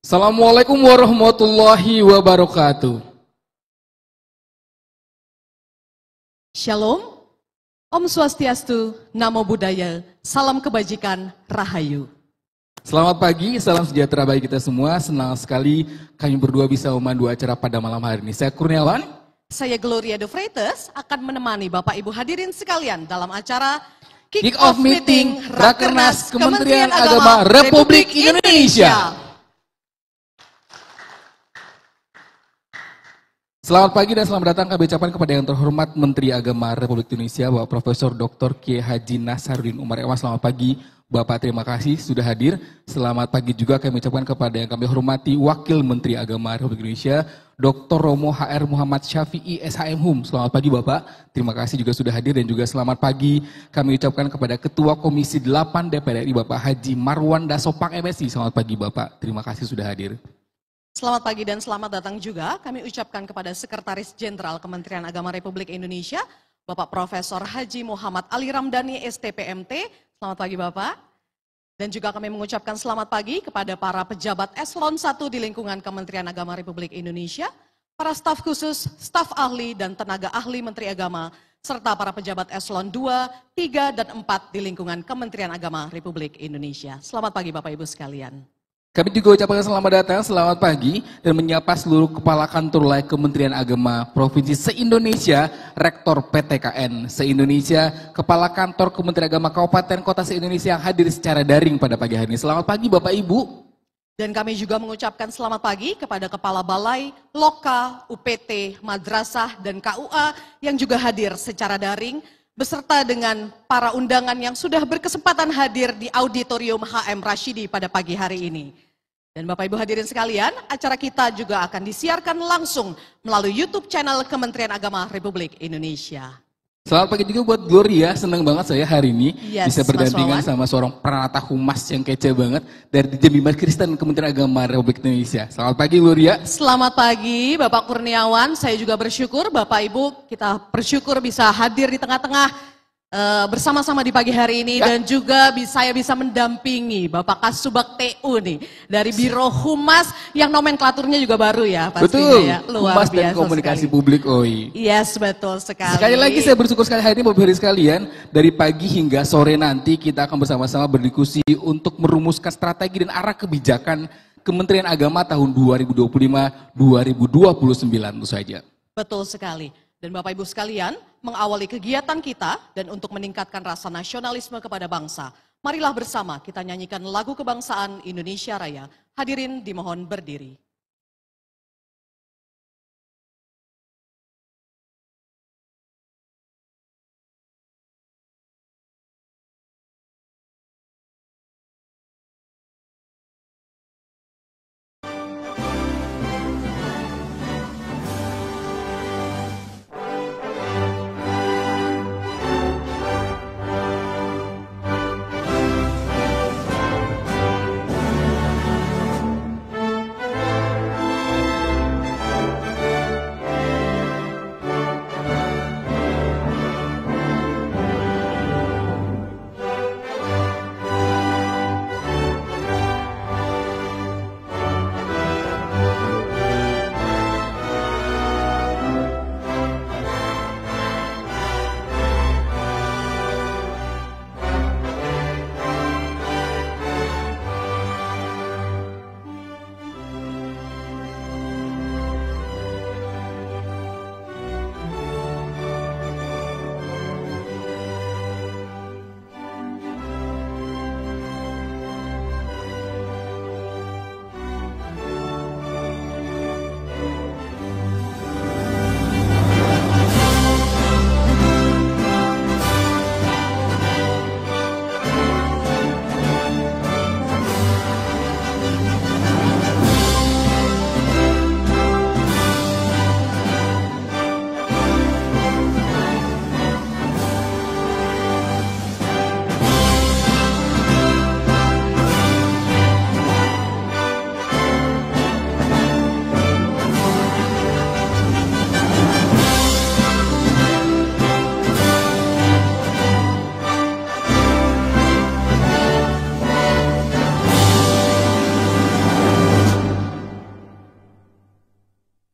Assalamualaikum warahmatullahi wabarakatuh. Shalom, Om Swastiastu, Namo Buddhaya, salam kebajikan, Rahayu. Selamat pagi, salam sejahtera bagi kita semua. Senang sekali kami berdua bisa memandu acara pada malam hari ini. Saya Kurniawan. Saya Gloria de Freitas akan menemani Bapak Ibu hadirin sekalian dalam acara Kick-Off Meeting Rakernas Kementerian Agama Republik Indonesia. Selamat pagi dan selamat datang kami ucapkan kepada yang terhormat Menteri Agama Republik Indonesia, Bapak Profesor Dr. Kiai Haji Nasaruddin Umar Ewas. Selamat pagi Bapak, terima kasih sudah hadir. Selamat pagi juga kami ucapkan kepada yang kami hormati Wakil Menteri Agama Republik Indonesia, Dr. Romo HR Muhammad Syafi'i SHM Hum. Selamat pagi Bapak, terima kasih juga sudah hadir. Dan juga selamat pagi kami ucapkan kepada Ketua Komisi 8 DPR RI Bapak Haji Marwan Dasopang MSI. Selamat pagi Bapak, terima kasih sudah hadir. Selamat pagi dan selamat datang juga kami ucapkan kepada Sekretaris Jenderal Kementerian Agama Republik Indonesia, Bapak Profesor Haji Muhammad Ali Ramdhani STPMT. Selamat pagi Bapak. Dan juga kami mengucapkan selamat pagi kepada para pejabat eselon 1 di lingkungan Kementerian Agama Republik Indonesia, para staf khusus, staf ahli dan tenaga ahli Menteri Agama, serta para pejabat eselon 2, 3, dan 4 di lingkungan Kementerian Agama Republik Indonesia. Selamat pagi Bapak Ibu sekalian. Kami juga ucapkan selamat datang, selamat pagi, dan menyapa seluruh Kepala Kantor Wilayah Kementerian Agama Provinsi se-Indonesia, Rektor PTKN se-Indonesia, Kepala Kantor Kementerian Agama Kabupaten Kota se-Indonesia yang hadir secara daring pada pagi hari ini. Selamat pagi Bapak Ibu. Dan kami juga mengucapkan selamat pagi kepada Kepala Balai, Loka, UPT, Madrasah, dan KUA yang juga hadir secara daring, beserta dengan para undangan yang sudah berkesempatan hadir di Auditorium HM Rashidi pada pagi hari ini. Dan Bapak Ibu hadirin sekalian, acara kita juga akan disiarkan langsung melalui YouTube channel Kementerian Agama Republik Indonesia. Selamat pagi juga buat Gloria, senang banget saya hari ini bisa berdampingan sama seorang peranata humas yang kece banget dari Dijen Bimas Kristen Kementerian Agama Republik Indonesia. Selamat pagi Gloria. Selamat pagi Bapak Kurniawan, saya juga bersyukur Bapak Ibu, kita bersyukur bisa hadir di tengah-tengah bersama-sama di pagi hari ini dan juga saya bisa mendampingi Bapak Kasubag TU nih dari Biro Humas yang nomenklaturnya juga baru ya pastinya. Betul, ya. Luar Humas biasa dan Komunikasi sekali. Publik OI. Yes, betul sekali. Sekali lagi saya bersyukur sekali hari ini Bapak Ibu sekalian, dari pagi hingga sore nanti kita akan bersama-sama berdiskusi untuk merumuskan strategi dan arah kebijakan Kementerian Agama tahun 2025-2029 tentu saja. Betul sekali. Dan Bapak Ibu sekalian, mengawali kegiatan kita dan untuk meningkatkan rasa nasionalisme kepada bangsa, marilah bersama kita nyanyikan lagu kebangsaan Indonesia Raya. Hadirin dimohon berdiri.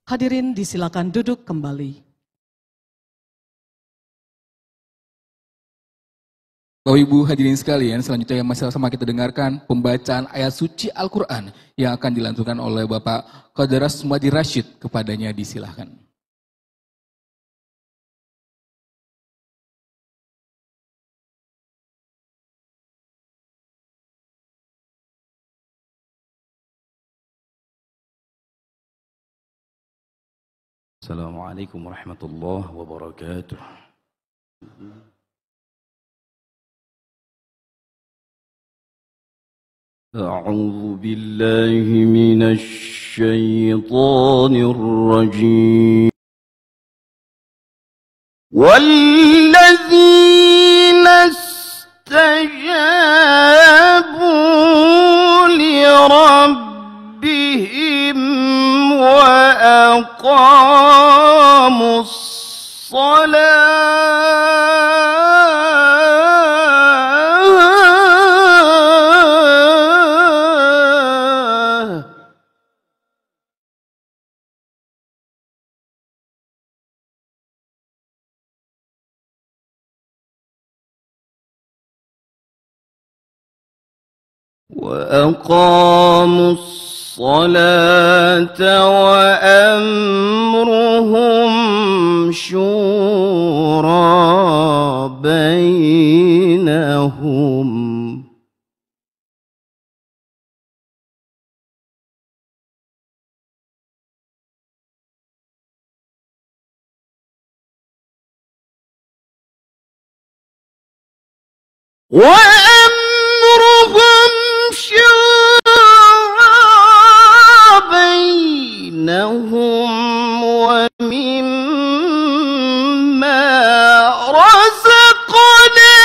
Hadirin disilakan duduk kembali. Bapak Ibu hadirin sekalian, selanjutnya yang masih sama kita dengarkan pembacaan ayat suci Al-Quran yang akan dilantunkan oleh Bapak Qadras Madi Rashid. Kepadanya disilahkan. Assalamualaikum warahmatullahi wabarakatuh. أعوذ بالله من الشيطان الرجيم والذين استجابوا لربهم وأقاموا الصلاة وأمرهم شورى بينهم وأمرهم شورى بينهم ومما رزقناهم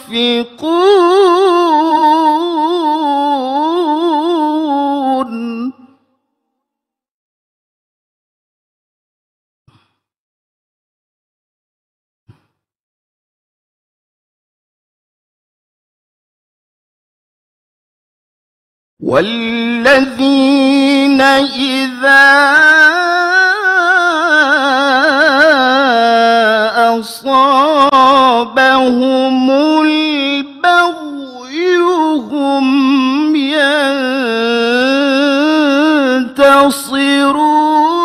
ينفقون والذين إذا أصابهم البغي هم ينتصرون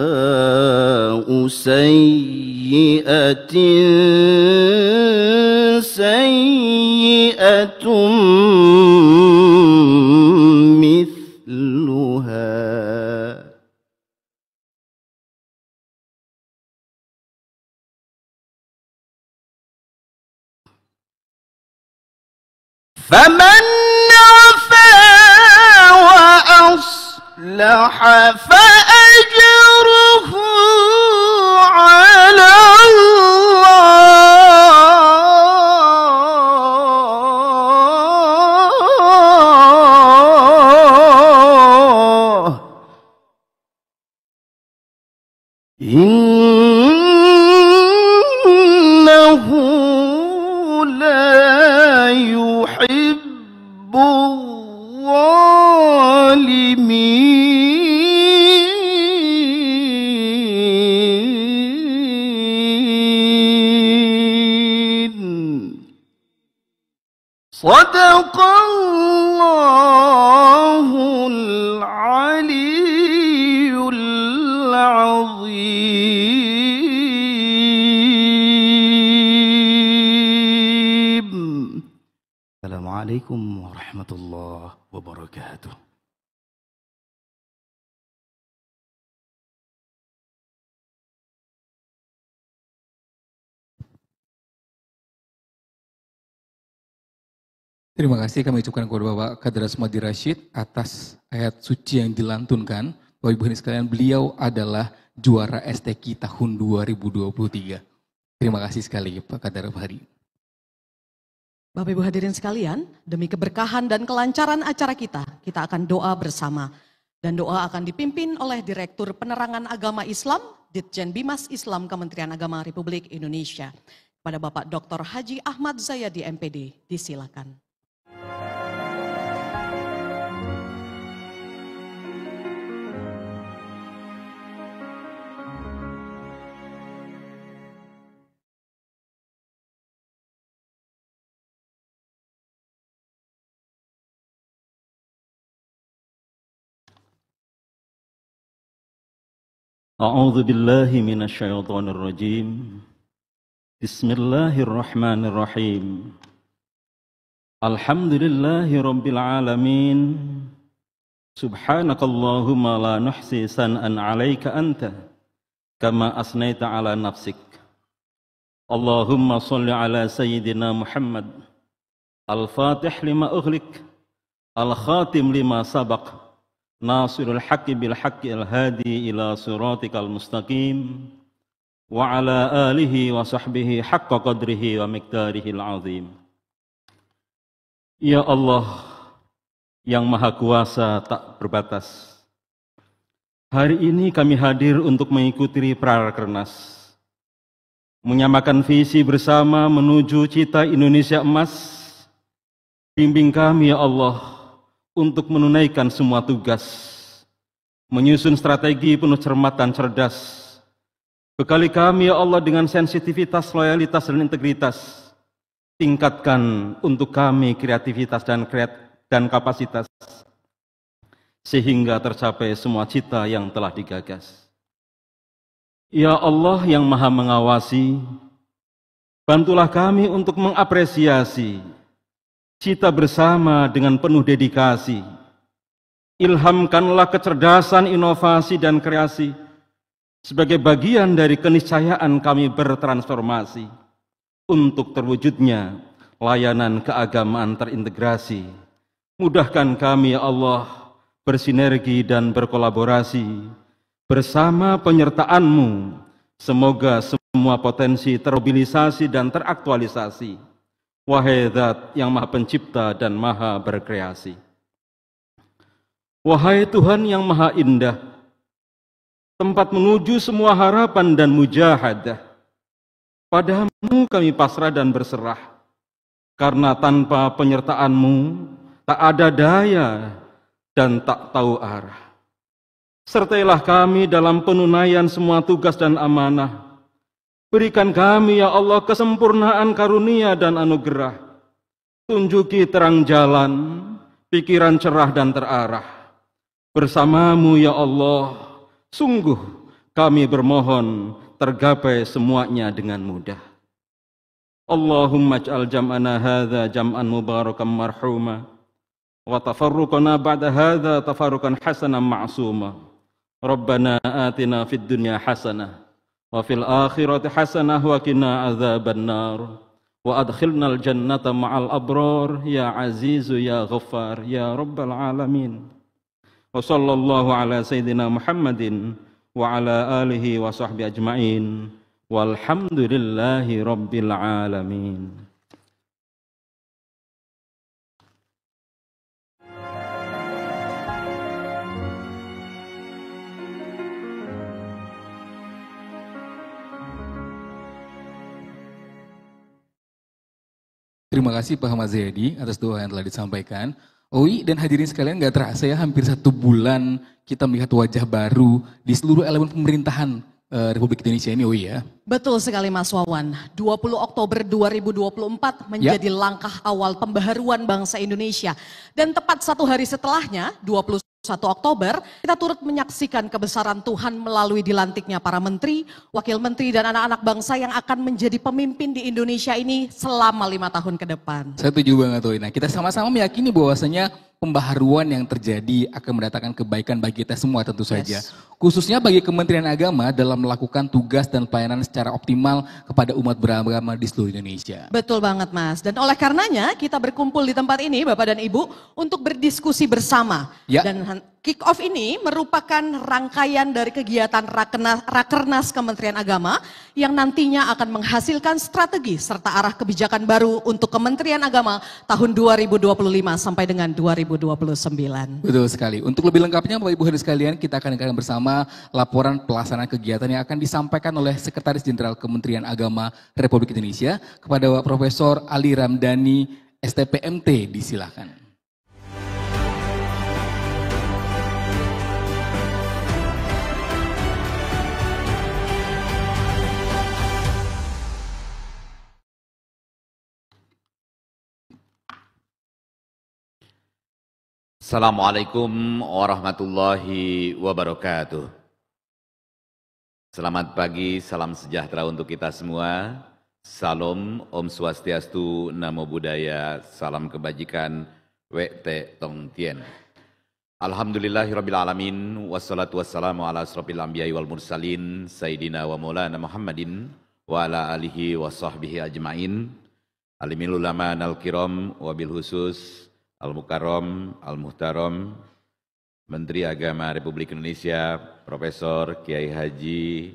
وجزاء سيئة سيئة مثلها فمن عفا وأصلح فأجره على الله إنه لا يحب الظالمين صدق الله العلي العظيم. Assalamualaikum warahmatullahi wabarakatuh. Terima kasih kami ucapkan kepada Bapak Qadras Madi Rashid atas ayat suci yang dilantunkan. Bapak Ibu sekalian, beliau adalah juara STQ tahun 2023. Terima kasih sekali Pak Qadar Fahri. Bapak Ibu hadirin sekalian, demi keberkahan dan kelancaran acara kita akan doa bersama. Dan doa akan dipimpin oleh Direktur Penerangan Agama Islam, Ditjen Bimas Islam Kementerian Agama Republik Indonesia. Kepada Bapak Dr. Haji Ahmad Zayadi MPD, disilakan. أعوذ بالله من الشيطان الرجيم بسم الله الرحمن الرحيم الحمد لله رب العالمين سبحانك اللهم لا نحصي ثناء عليك أنت كما أثنيت على نفسك اللهم صل على سيدنا محمد الفاتح لما أغلق الخاتم لما سبق Nasirul haqqi bil haqqi al-hadi ila siratikal mustaqim wa ala alihi wa sahbihi haqqa qadrihi wa miqdarihil azim. Ya Allah yang maha kuasa tak berbatas, hari ini kami hadir untuk mengikuti Prakernas, menyamakan visi bersama menuju cita Indonesia emas. Bimbing kami ya Allah untuk menunaikan semua tugas, menyusun strategi penuh cermat dan cerdas. Bekali kami ya Allah dengan sensitivitas, loyalitas, dan integritas. Tingkatkan untuk kami kreativitas dan kapasitas, sehingga tercapai semua cita yang telah digagas. Ya Allah yang maha mengawasi, bantulah kami untuk mengapresiasi cita bersama dengan penuh dedikasi. Ilhamkanlah kecerdasan, inovasi, dan kreasi sebagai bagian dari keniscayaan kami bertransformasi untuk terwujudnya layanan keagamaan terintegrasi. Mudahkan kami ya Allah bersinergi dan berkolaborasi bersama penyertaan-Mu. Semoga semua potensi termobilisasi dan teraktualisasi. Wahai Zat yang maha pencipta dan maha berkreasi. Wahai Tuhan yang maha indah, tempat menuju semua harapan dan mujahadah. Padamu kami pasrah dan berserah, karena tanpa penyertaan-Mu tak ada daya dan tak tahu arah. Sertailah kami dalam penunaian semua tugas dan amanah. Berikan kami ya Allah kesempurnaan karunia dan anugerah. Tunjuki terang jalan, pikiran cerah dan terarah. Bersama-Mu ya Allah, sungguh kami bermohon tergapai semuanya dengan mudah. Allahumma ij'al jam'ana hadza jam'an mubarakan marhuma wa tafarruqana ba'da hadza tafarruqan hasanan ma'suma. Rabbana atina fid dunya hasanah wa fil akhirati hasanah wa qina adzabannar wa adkhilnal jannata ma'al abrar ya azizu ya ghaffar ya rabbal alamin. Wa sallallahu ala sayyidina Muhammadin wa ala alihi wa sahbihi ajma'in walhamdulillahi rabbil alamin. Terima kasih Pak Ahmad Zayadi atas doa yang telah disampaikan. Oi dan hadirin sekalian, gak terasa ya hampir 1 bulan kita melihat wajah baru di seluruh elemen pemerintahan Republik Indonesia ini, Oi ya. Betul sekali Mas Wawan, 20 Oktober 2024 menjadi langkah awal pembaharuan bangsa Indonesia. Dan tepat 1 hari setelahnya, 21 Oktober, kita turut menyaksikan kebesaran Tuhan melalui dilantiknya para menteri, wakil menteri, dan anak-anak bangsa yang akan menjadi pemimpin di Indonesia ini selama 5 tahun ke depan. Saya setuju banget, Oi. Nah, kita sama-sama meyakini bahwasanya pembaharuan yang terjadi akan mendatangkan kebaikan bagi kita semua tentu saja. Khususnya bagi Kementerian Agama dalam melakukan tugas dan pelayanan secara optimal kepada umat beragama di seluruh Indonesia. Betul banget Mas. Dan oleh karenanya kita berkumpul di tempat ini Bapak dan Ibu untuk berdiskusi bersama. Ya. Dan kick off ini merupakan rangkaian dari kegiatan Rakernas Kementerian Agama yang nantinya akan menghasilkan strategi serta arah kebijakan baru untuk Kementerian Agama tahun 2025 sampai dengan 2029. Betul sekali. Untuk lebih lengkapnya Bapak Ibu hadirin sekalian, kita akan dengarkan bersama laporan pelaksanaan kegiatan yang akan disampaikan oleh Sekretaris Jenderal Kementerian Agama Republik Indonesia kepada Bapak Profesor Ali Ramdhani STPMT. Disilakan. Assalamualaikum warahmatullahi wabarakatuh. Selamat pagi, salam sejahtera untuk kita semua. Salam, Om Swastiastu, Namo Buddhaya, salam kebajikan, Wekte Tong Tien. Alhamdulillahirabbil alamin, wassalatu wassalamu ala asrofil anbiya'i wal mursalin, Sayyidina wa maulana Muhammadin, wa ala alihi wa sahbihi ajma'in. Alimil ulama nal kiram, wabil khusus Al-Mukarram, Al-Muhtaram, Menteri Agama Republik Indonesia, Profesor Kiai Haji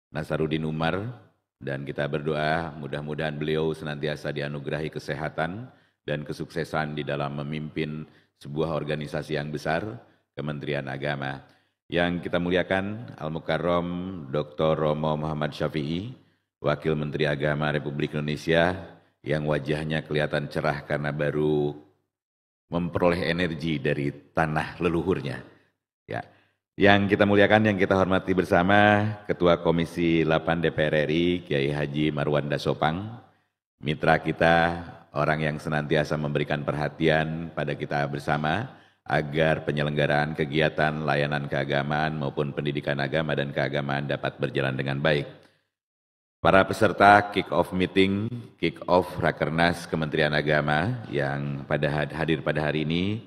Nasaruddin Umar, dan kita berdoa mudah-mudahan beliau senantiasa dianugerahi kesehatan dan kesuksesan di dalam memimpin sebuah organisasi yang besar, Kementerian Agama. Yang kita muliakan Al-Mukarram Dr. Romo Muhammad Syafi'i, Wakil Menteri Agama Republik Indonesia, yang wajahnya kelihatan cerah karena baru memperoleh energi dari tanah leluhurnya. Ya. Yang kita muliakan, yang kita hormati bersama Ketua Komisi 8 DPR RI, Kiai Haji Marwanda Sopang, mitra kita, orang yang senantiasa memberikan perhatian pada kita bersama, agar penyelenggaraan kegiatan layanan keagamaan maupun pendidikan agama dan keagamaan dapat berjalan dengan baik. Para peserta kick-off meeting, kick-off Rakernas Kementerian Agama yang hadir pada hari ini,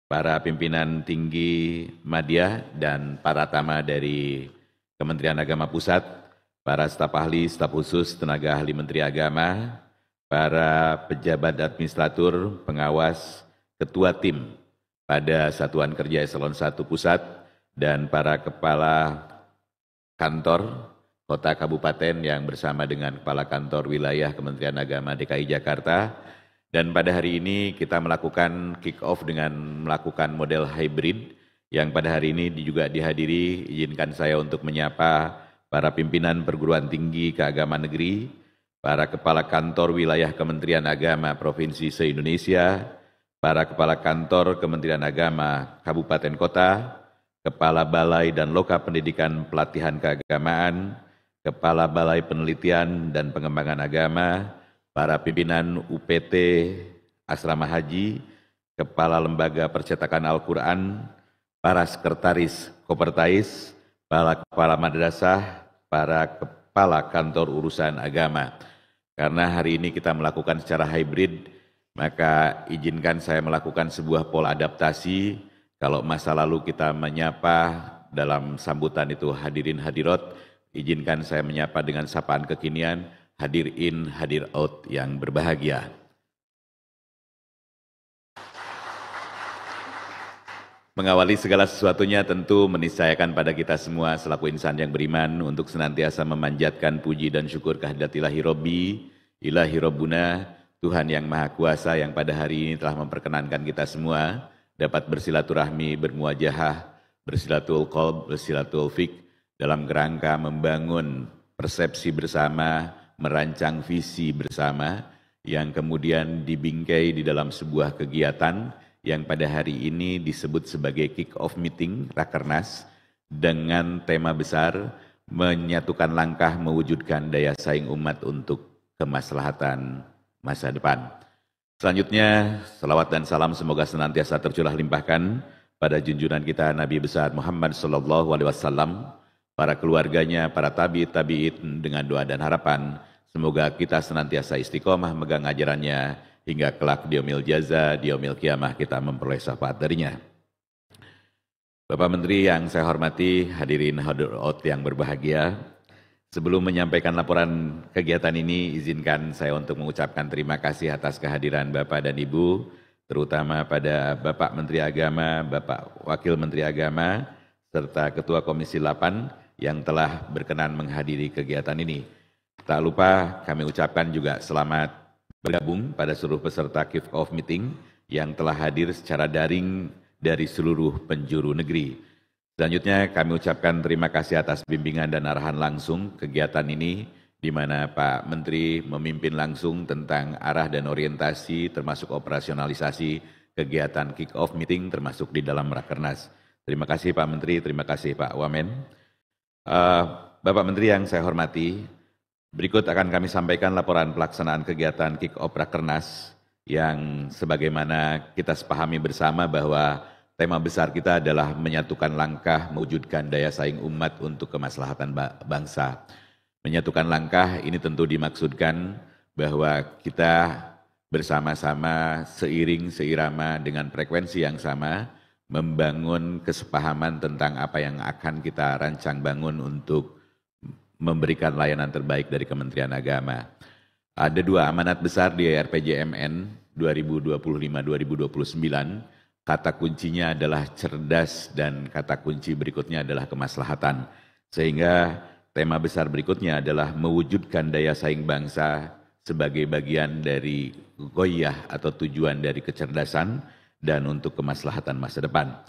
para pimpinan tinggi Madya dan para tama dari Kementerian Agama Pusat, para staf ahli, staf khusus, tenaga ahli Menteri Agama, para pejabat administratur, pengawas, ketua tim pada Satuan Kerja Eselon 1 Pusat, dan para kepala kantor Kota Kabupaten yang bersama dengan Kepala Kantor Wilayah Kementerian Agama DKI Jakarta. Dan pada hari ini kita melakukan kick-off dengan melakukan model hybrid yang pada hari ini juga dihadiri, izinkan saya untuk menyapa para pimpinan perguruan tinggi keagamaan negeri, para Kepala Kantor Wilayah Kementerian Agama Provinsi se-Indonesia, para Kepala Kantor Kementerian Agama Kabupaten Kota, Kepala Balai dan Loka Pendidikan Pelatihan Keagamaan, Kepala Balai Penelitian dan Pengembangan Agama, para pimpinan UPT Asrama Haji, Kepala Lembaga Percetakan Al-Quran, para sekretaris Kopertais, para kepala madrasah, para kepala kantor urusan agama. Karena hari ini kita melakukan secara hybrid, maka izinkan saya melakukan sebuah pola adaptasi. Kalau masa lalu kita menyapa dalam sambutan itu hadirin hadirat, izinkan saya menyapa dengan sapaan kekinian, hadir in, hadir out yang berbahagia. Mengawali segala sesuatunya tentu meniscayakan pada kita semua selaku insan yang beriman untuk senantiasa memanjatkan puji dan syukur kehadirat Ilahi Robbi, Ilahi Robbuna, Tuhan yang Maha Kuasa yang pada hari ini telah memperkenankan kita semua dapat bersilaturahmi, bermuajahah, bersilatul qalb, bersilatul fik, dalam kerangka membangun persepsi bersama, merancang visi bersama, yang kemudian dibingkai di dalam sebuah kegiatan yang pada hari ini disebut sebagai kick-off meeting Rakernas dengan tema besar menyatukan langkah mewujudkan daya saing umat untuk kemaslahatan masa depan. Selanjutnya, salawat dan salam semoga senantiasa tercurah limpahkan pada junjungan kita Nabi besar Muhammad SAW, para keluarganya, para tabi'in dengan doa dan harapan, semoga kita senantiasa istiqomah megang ajarannya hingga kelak di yaumil jaza, di yaumil qiyamah kita memperoleh syafaat darinya. Bapak Menteri yang saya hormati, hadirin hadirat yang berbahagia, sebelum menyampaikan laporan kegiatan ini, izinkan saya untuk mengucapkan terima kasih atas kehadiran Bapak dan Ibu, terutama pada Bapak Menteri Agama, Bapak Wakil Menteri Agama, serta Ketua Komisi 8 yang telah berkenan menghadiri kegiatan ini. Tak lupa kami ucapkan juga selamat bergabung pada seluruh peserta kick-off meeting yang telah hadir secara daring dari seluruh penjuru negeri. Selanjutnya kami ucapkan terima kasih atas bimbingan dan arahan langsung kegiatan ini, di mana Pak Menteri memimpin langsung tentang arah dan orientasi termasuk operasionalisasi kegiatan kick-off meeting termasuk di dalam Rakernas. Terima kasih Pak Menteri, terima kasih Pak Wamen. Bapak Menteri yang saya hormati, berikut akan kami sampaikan laporan pelaksanaan kegiatan kick-off Rakernas yang sebagaimana kita sepahami bersama bahwa tema besar kita adalah menyatukan langkah mewujudkan daya saing umat untuk kemaslahatan bangsa. Menyatukan langkah ini tentu dimaksudkan bahwa kita bersama-sama seirama dengan frekuensi yang sama membangun kesepahaman tentang apa yang akan kita rancang bangun untuk memberikan layanan terbaik dari Kementerian Agama. Ada dua amanat besar di RPJMN 2025-2029, kata kuncinya adalah cerdas dan kata kunci berikutnya adalah kemaslahatan. Sehingga tema besar berikutnya adalah mewujudkan daya saing bangsa sebagai bagian dari ghoyah atau tujuan dari kecerdasan dan untuk kemaslahatan masa depan.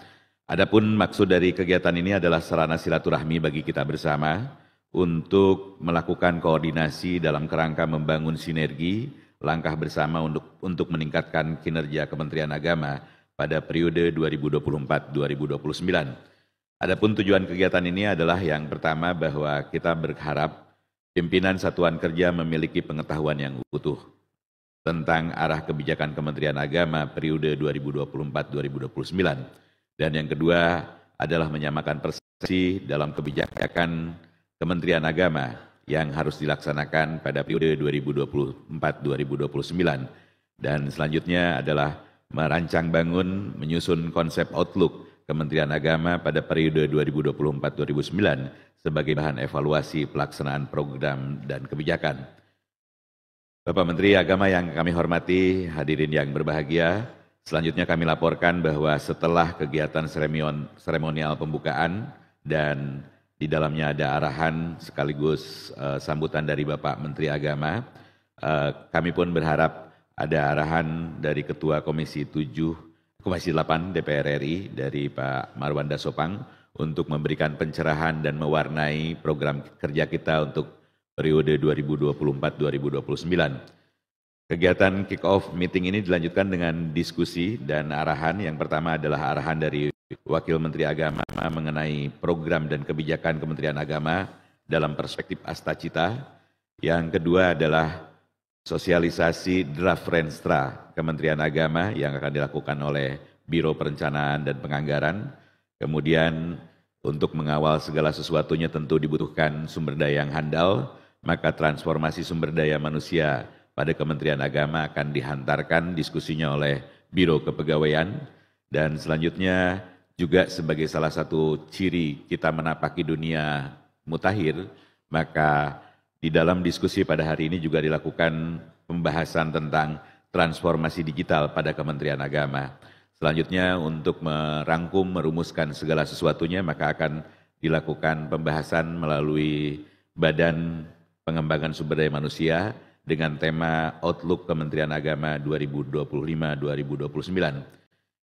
Adapun maksud dari kegiatan ini adalah sarana silaturahmi bagi kita bersama, untuk melakukan koordinasi dalam kerangka membangun sinergi, langkah bersama untuk meningkatkan kinerja Kementerian Agama pada periode 2024-2029. Adapun tujuan kegiatan ini adalah yang pertama bahwa kita berharap pimpinan satuan kerja memiliki pengetahuan yang utuh tentang arah kebijakan Kementerian Agama periode 2024-2029. Dan yang kedua adalah menyamakan persepsi dalam kebijakan Kementerian Agama yang harus dilaksanakan pada periode 2024-2029. Dan selanjutnya adalah merancang bangun, menyusun konsep outlook Kementerian Agama pada periode 2024-2029 sebagai bahan evaluasi pelaksanaan program dan kebijakan. Bapak Menteri Agama yang kami hormati, hadirin yang berbahagia, selanjutnya kami laporkan bahwa setelah kegiatan seremonial pembukaan dan di dalamnya ada arahan sekaligus sambutan dari Bapak Menteri Agama. Kami pun berharap ada arahan dari Ketua Komisi 8 DPR RI dari Pak Marwanda Sopang untuk memberikan pencerahan dan mewarnai program kerja kita untuk periode 2024-2029. Kegiatan kick-off meeting ini dilanjutkan dengan diskusi dan arahan. Yang pertama adalah arahan dari Wakil Menteri Agama mengenai program dan kebijakan Kementerian Agama dalam perspektif Astacita. Yang kedua adalah sosialisasi draft Renstra Kementerian Agama yang akan dilakukan oleh Biro Perencanaan dan Penganggaran. Kemudian untuk mengawal segala sesuatunya tentu dibutuhkan sumber daya yang handal, maka transformasi sumber daya manusia pada Kementerian Agama akan dihantarkan diskusinya oleh Biro Kepegawaian. Dan selanjutnya juga sebagai salah satu ciri kita menapaki dunia mutakhir, maka di dalam diskusi pada hari ini juga dilakukan pembahasan tentang transformasi digital pada Kementerian Agama. Selanjutnya untuk merangkum, merumuskan segala sesuatunya, maka akan dilakukan pembahasan melalui Badan Pengembangan Sumber Daya Manusia dengan tema Outlook Kementerian Agama 2025-2029.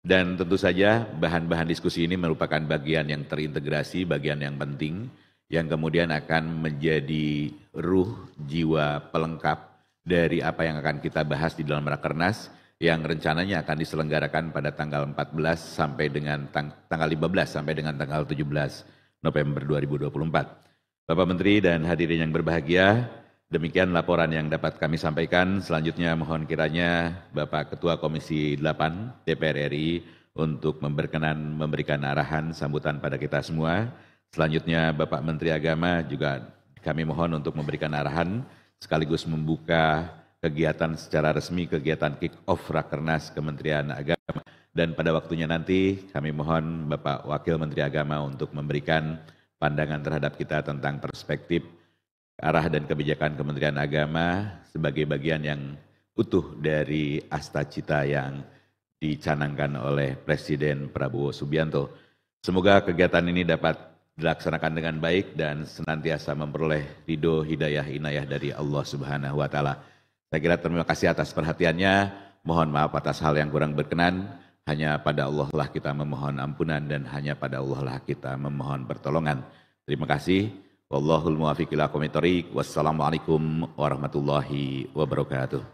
Dan tentu saja bahan-bahan diskusi ini merupakan bagian yang terintegrasi, bagian yang penting, yang kemudian akan menjadi ruh, jiwa, pelengkap dari apa yang akan kita bahas di dalam Rakernas, yang rencananya akan diselenggarakan pada tanggal 14 sampai dengan tanggal 15 sampai dengan tanggal 17 November 2024. Bapak Menteri dan hadirin yang berbahagia, demikian laporan yang dapat kami sampaikan. Selanjutnya mohon kiranya Bapak Ketua Komisi 8 DPR RI untuk memberikan arahan sambutan pada kita semua. Selanjutnya Bapak Menteri Agama juga kami mohon untuk memberikan arahan sekaligus membuka kegiatan secara resmi, kegiatan kick-off Rakernas Kementerian Agama. Dan pada waktunya nanti kami mohon Bapak Wakil Menteri Agama untuk memberikan pandangan terhadap kita tentang perspektif arah dan kebijakan Kementerian Agama sebagai bagian yang utuh dari asta cita yang dicanangkan oleh Presiden Prabowo Subianto. Semoga kegiatan ini dapat dilaksanakan dengan baik dan senantiasa memperoleh ridho, hidayah, inayah dari Allah Subhanahu wa Ta'ala. Saya kira terima kasih atas perhatiannya. Mohon maaf atas hal yang kurang berkenan. Hanya pada Allah lah kita memohon ampunan dan hanya pada Allah lah kita memohon pertolongan. Terima kasih. Wallahul muwaffiq ila aqwamit thoriq. Wassalamualaikum warahmatullahi wabarakatuh.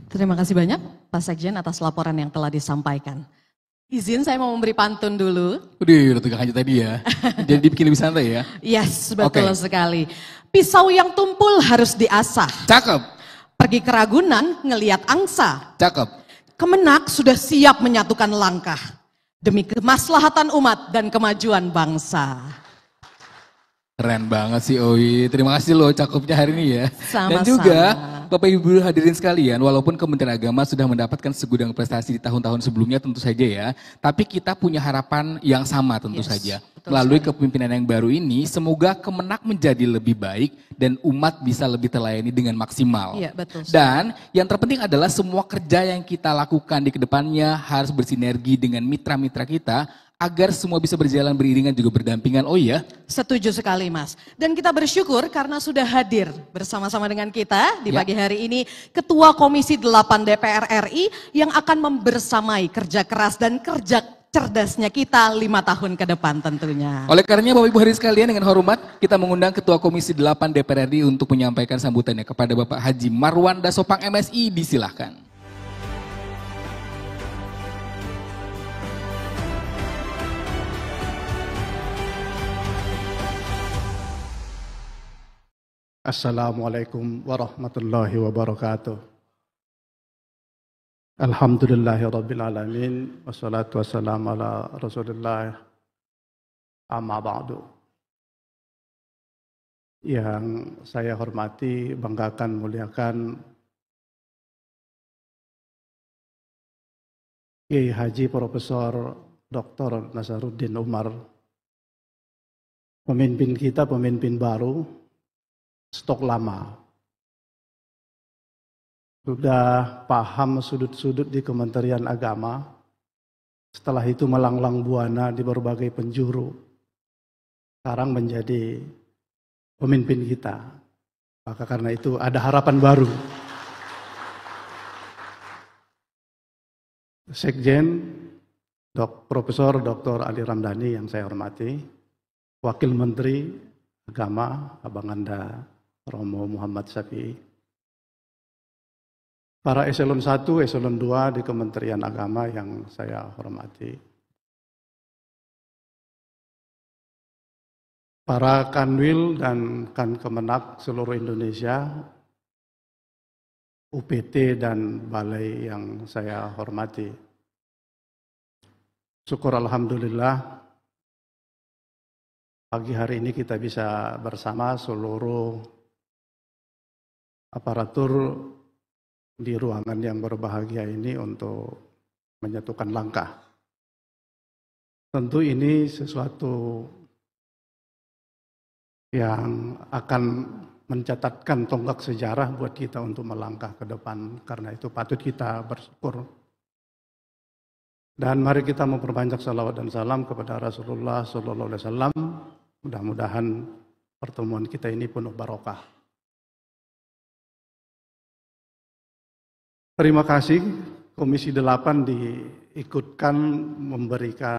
Terima kasih banyak Pak Sekjen atas laporan yang telah disampaikan. Izin saya mau memberi pantun dulu. Udah tegang aja tadi ya. Jadi dibikin lebih santai ya. Yes, betul sekali. Pisau yang tumpul harus diasah. Cakep. Pergi ke Ragunan ngeliat angsa. Cakep. Kemenak sudah siap menyatukan langkah demi kemaslahatan umat dan kemajuan bangsa. Keren banget sih Owi. Terima kasih loh cakepnya hari ini ya. Sama-sama. Dan juga Bapak Ibu hadirin sekalian, walaupun Kementerian Agama sudah mendapatkan segudang prestasi di tahun-tahun sebelumnya tentu saja ya, tapi kita punya harapan yang sama tentu saja. Melalui kepemimpinan yang baru ini, semoga Kemenak menjadi lebih baik dan umat bisa lebih terlayani dengan maksimal. Iya, betul. Dan yang terpenting adalah semua kerja yang kita lakukan di kedepannya harus bersinergi dengan mitra-mitra kita, agar semua bisa berjalan beriringan juga berdampingan. Oh iya? Setuju sekali Mas. Dan kita bersyukur karena sudah hadir bersama-sama dengan kita di pagi hari ini Ketua Komisi 8 DPR RI yang akan membersamai kerja keras dan kerja cerdasnya kita 5 tahun ke depan tentunya. Oleh karenanya Bapak Ibu hadirin sekalian, dengan hormat kita mengundang Ketua Komisi 8 DPR RI untuk menyampaikan sambutannya kepada Bapak Haji Marwan Dasopang MSI. Disilahkan. Assalamualaikum warahmatullahi wabarakatuh. Alhamdulillahi rabbil alamin. Wassalatu wassalamu ala rasulillah. Amma ba'du. Yang saya hormati, banggakan, muliakan Kiai Haji Profesor Dr. Nasaruddin Umar, pemimpin kita, pemimpin baru, stok lama. Sudah paham sudut-sudut di Kementerian Agama, setelah itu melanglang buana di berbagai penjuru. Sekarang menjadi pemimpin kita. Maka karena itu ada harapan baru. Sekjen Profesor Dr. Ali Ramdhani yang saya hormati, Wakil Menteri Agama Abang Anda Romo Muhammad Syafi'i, para eselon 1, eselon 2 di Kementerian Agama yang saya hormati, para Kanwil dan Kankemenak seluruh Indonesia, UPT dan Balai yang saya hormati. Syukur Alhamdulillah, pagi hari ini kita bisa bersama seluruh aparatur di ruangan yang berbahagia ini untuk menyatukan langkah. Tentu ini sesuatu yang akan mencatatkan tonggak sejarah buat kita untuk melangkah ke depan. Karena itu patut kita bersyukur. Dan mari kita memperbanyak salawat dan salam kepada Rasulullah SAW. Mudah-mudahan pertemuan kita ini penuh barokah. Terima kasih Komisi 8 diikutkan memberikan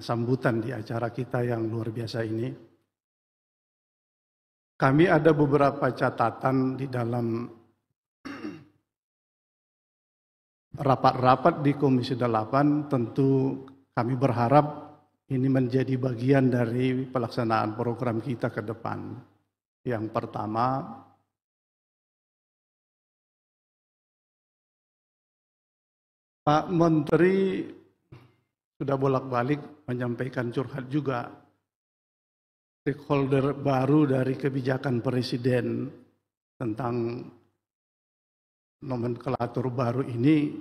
sambutan di acara kita yang luar biasa ini. Kami ada beberapa catatan di dalam rapat-rapat di Komisi 8, tentu kami berharap ini menjadi bagian dari pelaksanaan program kita ke depan. Yang pertama, Pak Menteri sudah bolak-balik menyampaikan curhat juga. Stakeholder baru dari kebijakan Presiden tentang nomenklatur baru ini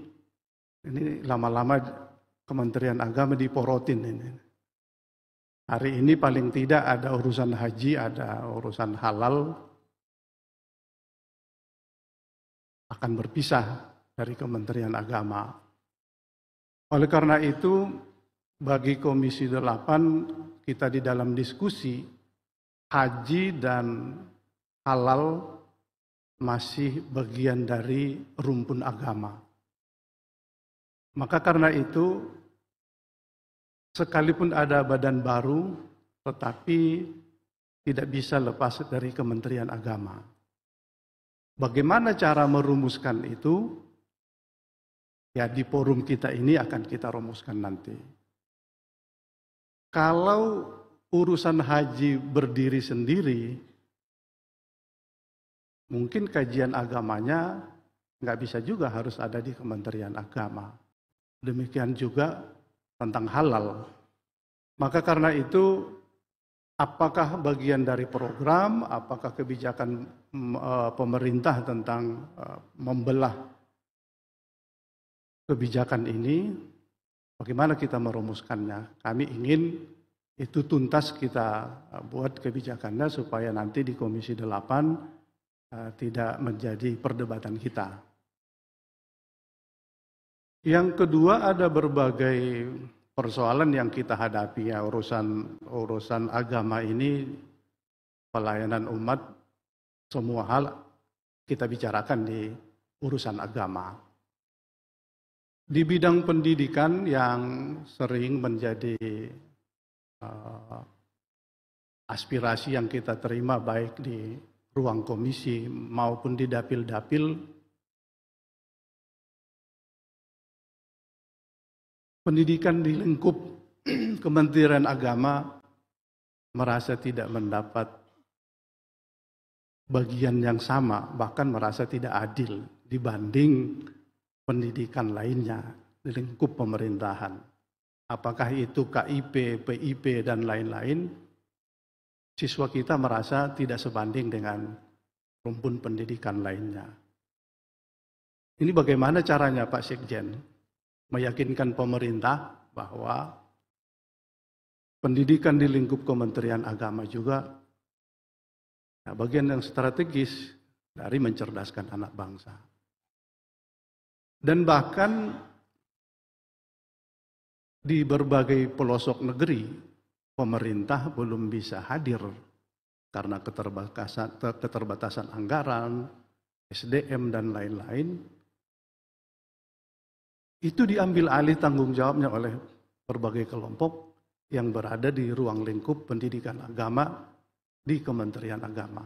lama-lama Kementerian Agama diporotin ini. Hari ini paling tidak ada urusan haji, ada urusan halal, akan berpisah dari Kementerian Agama. Oleh karena itu, bagi Komisi 8, kita di dalam diskusi, haji dan halal masih bagian dari rumpun agama. Maka karena itu, sekalipun ada badan baru, tetapi tidak bisa lepas dari Kementerian Agama. Bagaimana cara merumuskan itu? Ya, di forum kita ini akan kita rumuskan nanti. Kalau urusan haji berdiri sendiri, mungkin kajian agamanya nggak bisa juga harus ada di Kementerian Agama. Demikian juga tentang halal. Maka karena itu, apakah bagian dari program, apakah kebijakan pemerintah tentang membelah kebijakan ini, bagaimana kita merumuskannya? Kami ingin itu tuntas kita buat kebijakannya supaya nanti di Komisi 8 tidak menjadi perdebatan kita. Yang kedua, ada berbagai persoalan yang kita hadapi, ya, urusan agama ini, pelayanan umat, semua hal kita bicarakan di urusan agama. Di bidang pendidikan yang sering menjadi aspirasi yang kita terima baik di ruang komisi maupun di dapil-dapil, pendidikan di lingkup Kementerian Agama merasa tidak mendapat bagian yang sama, bahkan merasa tidak adil dibanding pendidikan lainnya di lingkup pemerintahan. Apakah itu KIP, PIP, dan lain-lain, siswa kita merasa tidak sebanding dengan rumpun pendidikan lainnya. Ini bagaimana caranya Pak Sekjen meyakinkan pemerintah bahwa pendidikan di lingkup Kementerian Agama juga bagian yang strategis dari mencerdaskan anak bangsa. Dan bahkan di berbagai pelosok negeri, pemerintah belum bisa hadir karena keterbatasan anggaran, SDM, dan lain-lain. Itu diambil alih tanggung jawabnya oleh berbagai kelompok yang berada di ruang lingkup pendidikan agama di Kementerian Agama.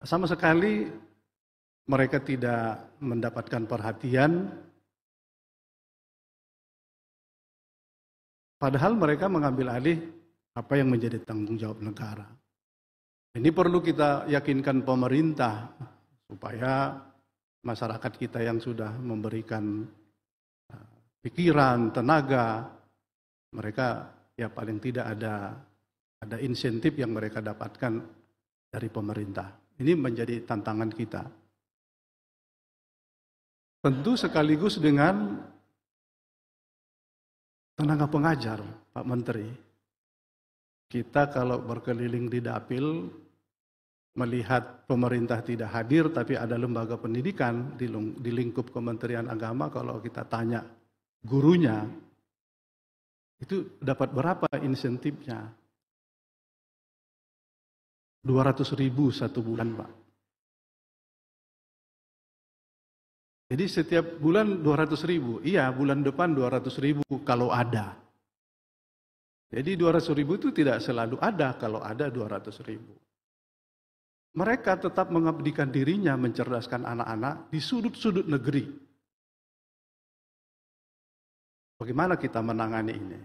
Sama sekali mereka tidak mendapatkan perhatian, padahal mereka mengambil alih apa yang menjadi tanggung jawab negara. Ini perlu kita yakinkan pemerintah supaya masyarakat kita yang sudah memberikan pikiran, tenaga, mereka ya paling tidak ada insentif yang mereka dapatkan dari pemerintah. Ini menjadi tantangan kita. Tentu sekaligus dengan tenaga pengajar, Pak Menteri. Kita kalau berkeliling di dapil, melihat pemerintah tidak hadir, tapi ada lembaga pendidikan di lingkup Kementerian Agama, kalau kita tanya gurunya, itu dapat berapa insentifnya? 200.000 satu bulan, Pak. Jadi setiap bulan 200.000, iya bulan depan 200.000 kalau ada. Jadi 200.000 itu tidak selalu ada kalau ada 200.000. Mereka tetap mengabdikan dirinya mencerdaskan anak-anak di sudut-sudut negeri. Bagaimana kita menangani ini?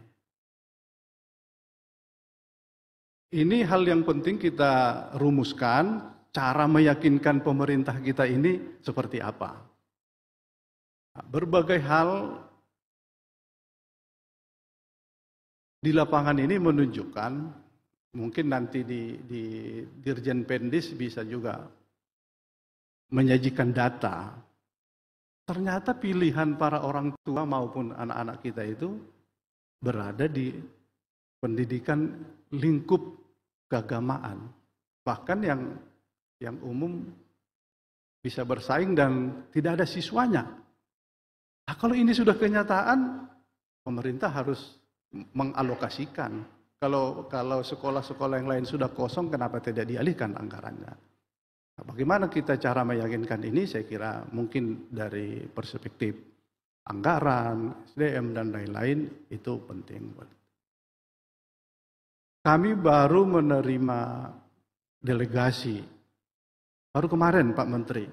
Ini hal yang penting kita rumuskan, cara meyakinkan pemerintah kita ini seperti apa. Berbagai hal di lapangan ini menunjukkan, mungkin nanti di Dirjen Pendis bisa juga menyajikan data. Ternyata pilihan para orang tua maupun anak-anak kita itu berada di pendidikan lingkup keagamaan. Bahkan yang umum bisa bersaing dan tidak ada siswanya. Nah, kalau ini sudah kenyataan, pemerintah harus mengalokasikan. Kalau sekolah-sekolah yang lain sudah kosong, kenapa tidak dialihkan anggarannya? Nah, bagaimana kita cara meyakinkan ini? Saya kira mungkin dari perspektif anggaran, SDM, dan lain-lain itu penting. Kami baru menerima delegasi, baru kemarin Pak Menteri.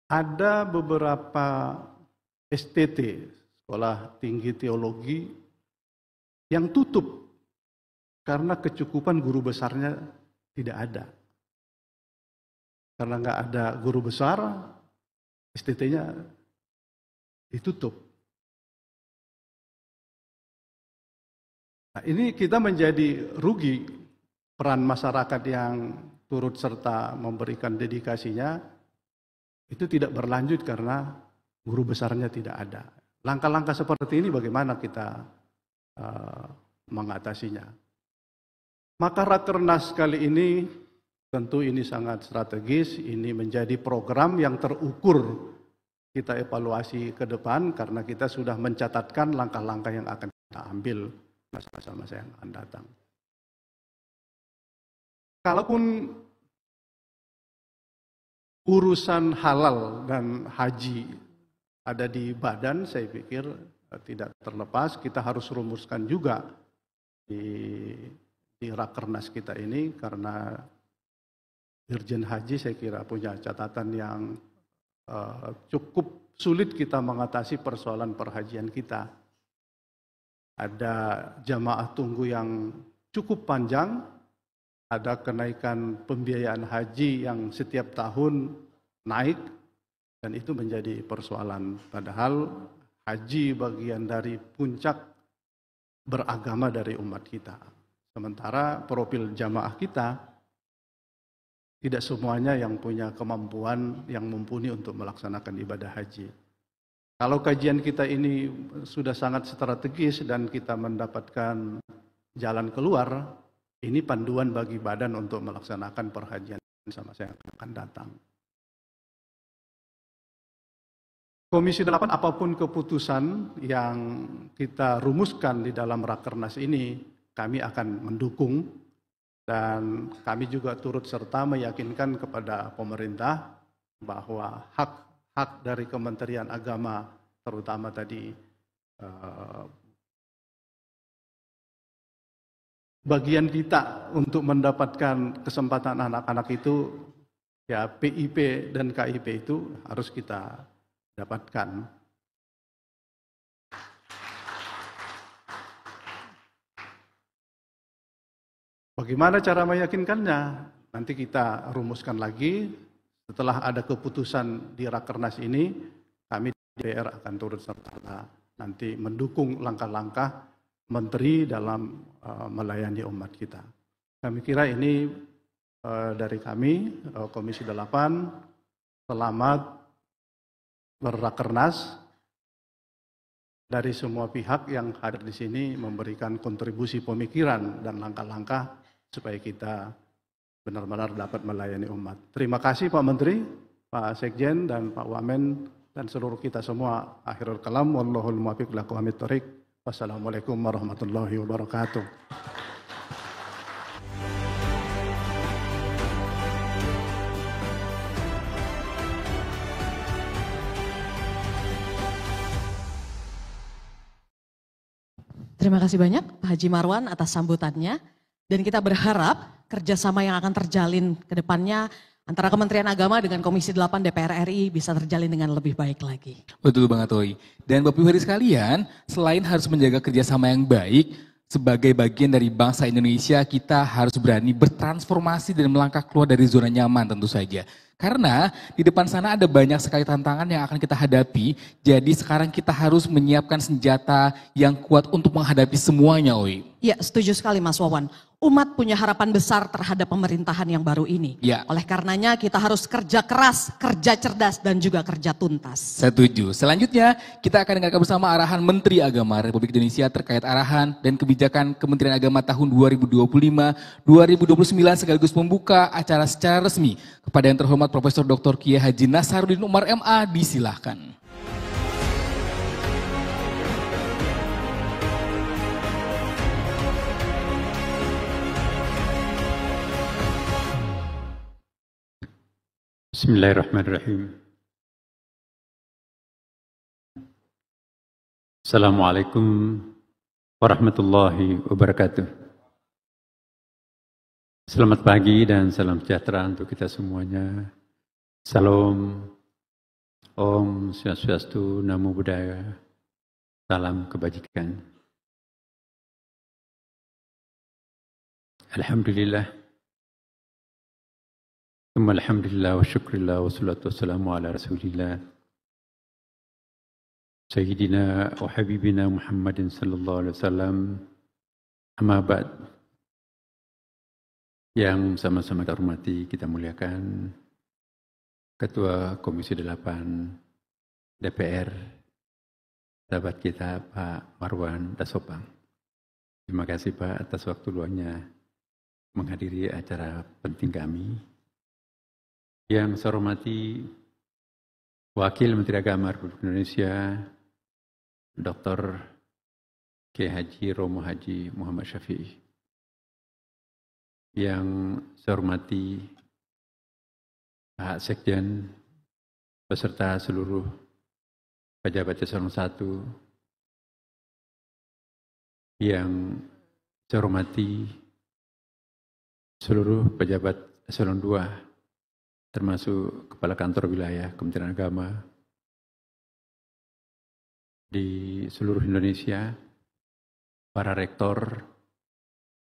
Ada beberapa STT, Sekolah Tinggi Teologi, yang tutup karena kecukupan guru besarnya tidak ada. Karena nggak ada guru besar, STT-nya ditutup. Nah, ini kita menjadi rugi, peran masyarakat yang turut serta memberikan dedikasinya itu tidak berlanjut karena guru besarnya tidak ada. Langkah-langkah seperti ini bagaimana kita mengatasinya? Maka Rakernas kali ini tentu ini sangat strategis, ini menjadi program yang terukur kita evaluasi ke depan karena kita sudah mencatatkan langkah-langkah yang akan kita ambil masa-masa yang akan datang. Kalaupun urusan halal dan haji ada di badan, saya pikir tidak terlepas, kita harus rumuskan juga di Rakernas kita ini, karena Dirjen Haji saya kira punya catatan yang cukup sulit kita mengatasi persoalan perhajian kita. Ada jamaah tunggu yang cukup panjang, ada kenaikan pembiayaan haji yang setiap tahun naik, dan itu menjadi persoalan. Padahal haji bagian dari puncak beragama dari umat kita. Sementara profil jamaah kita tidak semuanya yang punya kemampuan yang mumpuni untuk melaksanakan ibadah haji. Kalau kajian kita ini sudah sangat strategis dan kita mendapatkan jalan keluar, ini panduan bagi badan untuk melaksanakan perhajian sama saya akan datang. Komisi 8, apapun keputusan yang kita rumuskan di dalam Rakernas ini, kami akan mendukung, dan kami juga turut serta meyakinkan kepada pemerintah bahwa hak dari Kementerian Agama, terutama tadi bagian kita untuk mendapatkan kesempatan anak-anak itu, ya PIP dan KIP itu harus kita dapatkan. Bagaimana cara meyakinkannya? Nanti kita rumuskan lagi. Setelah ada keputusan di Rakernas ini, kami di DPR akan turut serta nanti mendukung langkah-langkah menteri dalam melayani umat kita. Kami kira ini dari kami, Komisi 8, selamat berrakernas. Dari semua pihak yang hadir di sini memberikan kontribusi pemikiran dan langkah-langkah supaya kita benar-benar dapat melayani umat. Terima kasih Pak Menteri, Pak Sekjen, dan Pak Wamen, dan seluruh kita semua. Akhirul kalam, wallahul muwaffiq ila aqwamit thoriq. Wassalamualaikum warahmatullahi wabarakatuh. Terima kasih banyak Pak Haji Marwan atas sambutannya. Dan kita berharap kerjasama yang akan terjalin ke depannya antara Kementerian Agama dengan Komisi 8 DPR RI bisa terjalin dengan lebih baik lagi. Betul banget Oi. Dan Bapak Ibu sekalian, selain harus menjaga kerjasama yang baik, sebagai bagian dari bangsa Indonesia kita harus berani bertransformasi dan melangkah keluar dari zona nyaman tentu saja. Karena di depan sana ada banyak sekali tantangan yang akan kita hadapi, jadi sekarang kita harus menyiapkan senjata yang kuat untuk menghadapi semuanya, Oi. Ya, setuju sekali Mas Wawan. Umat punya harapan besar terhadap pemerintahan yang baru ini. Ya. Oleh karenanya kita harus kerja keras, kerja cerdas, dan juga kerja tuntas. Setuju. Selanjutnya kita akan dengarkan bersama arahan Menteri Agama Republik Indonesia terkait arahan dan kebijakan Kementerian Agama tahun 2025-2029 sekaligus membuka acara secara resmi. Kepada yang terhormat Profesor Dr. Kiai Haji Nasaruddin Umar MA, disilahkan. Bismillahirrahmanirrahim. Assalamualaikum warahmatullahi wabarakatuh. Selamat pagi dan salam sejahtera untuk kita semuanya. Salam, Om Swastiastu, Namo Buddhaya, salam kebajikan. Alhamdulillah. Alhamdulillah wa syukurillah wa salatu wassalamu ala rasulillah Sayyidina wa habibina Muhammadin sallallahu alaihi wasallam. Amma ba'd. Yang sama-sama kita hormati, kita muliakan Ketua Komisi 8 DPR, sahabat kita Pak Marwan Dasopang. Terima kasih Pak atas waktu luangnya menghadiri acara penting kami. Yang saya hormati Wakil Menteri Agama Republik Indonesia, Dr. Kiai Haji Romo Haji Muhammad Syafi'i. Yang saya hormati Pak Sekjen beserta seluruh pejabat eselon 1. Yang saya hormati seluruh pejabat eselon 2. Termasuk Kepala Kantor Wilayah Kementerian Agama di seluruh Indonesia, para rektor,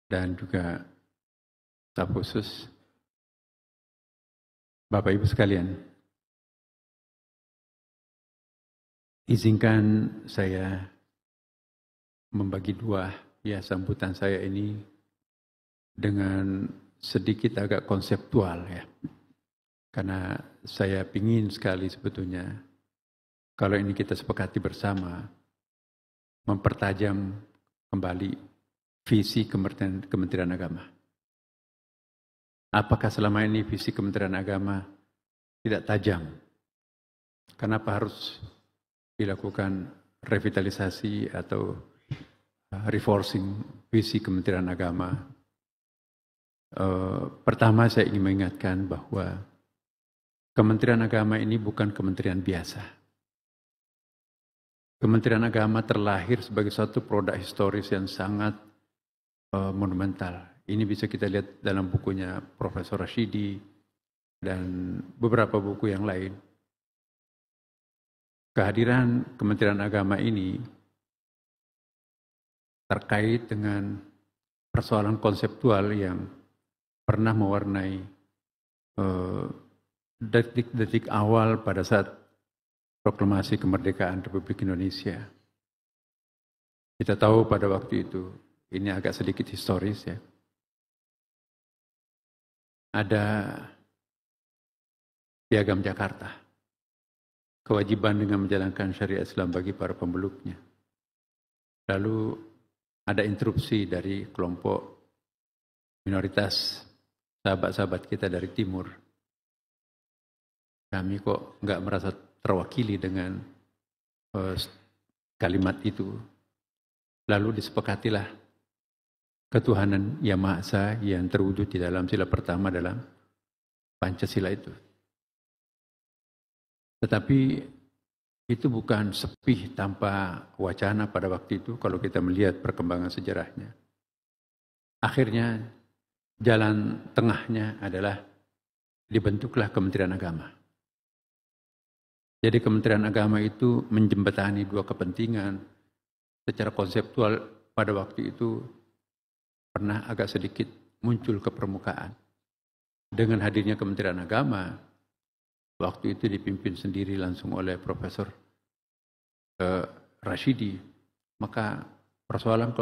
dan juga staf khusus, Bapak Ibu sekalian. Izinkan saya membagi dua sambutan saya ini dengan sedikit agak konseptual ya. Karena saya ingin sekali sebetulnya, kalau ini kita sepakati bersama, mempertajam kembali visi Kementerian Agama. Apakah selama ini visi Kementerian Agama tidak tajam? Kenapa harus dilakukan revitalisasi atau reinforcing visi Kementerian Agama? Pertama saya ingin mengingatkan bahwa Kementerian Agama ini bukan kementerian biasa. Kementerian Agama terlahir sebagai suatu produk historis yang sangat monumental. Ini bisa kita lihat dalam bukunya Profesor Rashidi dan beberapa buku yang lain. Kehadiran Kementerian Agama ini terkait dengan persoalan konseptual yang pernah mewarnai detik-detik awal pada saat proklamasi kemerdekaan Republik Indonesia. Kita tahu pada waktu itu, ini agak sedikit historis ya. Ada Piagam Jakarta, kewajiban dengan menjalankan syariat Islam bagi para pemeluknya. Lalu ada interupsi dari kelompok minoritas sahabat-sahabat kita dari timur. Kami kok nggak merasa terwakili dengan kalimat itu. Lalu disepakatilah ketuhanan yang Maha Esa yang terwujud di dalam sila pertama dalam Pancasila itu. Tetapi itu bukan sepi tanpa wacana pada waktu itu kalau kita melihat perkembangan sejarahnya. Akhirnya jalan tengahnya adalah dibentuklah Kementerian Agama. Jadi Kementerian Agama itu menjembatani dua kepentingan secara konseptual pada waktu itu pernah agak sedikit muncul ke permukaan. Dengan hadirnya Kementerian Agama, waktu itu dipimpin sendiri langsung oleh Profesor Rashidi, maka persoalan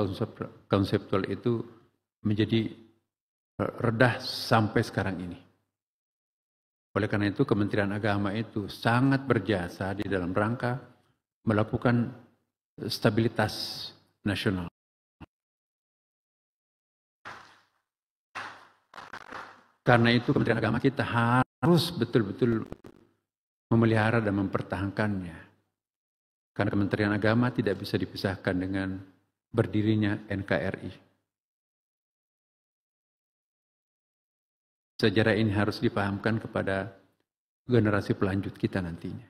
konseptual itu menjadi redah sampai sekarang ini. Oleh karena itu Kementerian Agama itu sangat berjasa di dalam rangka melakukan stabilitas nasional. Karena itu Kementerian Agama kita harus betul-betul memelihara dan mempertahankannya. Karena Kementerian Agama tidak bisa dipisahkan dengan berdirinya NKRI. Sejarah ini harus dipahamkan kepada generasi pelanjut kita nantinya.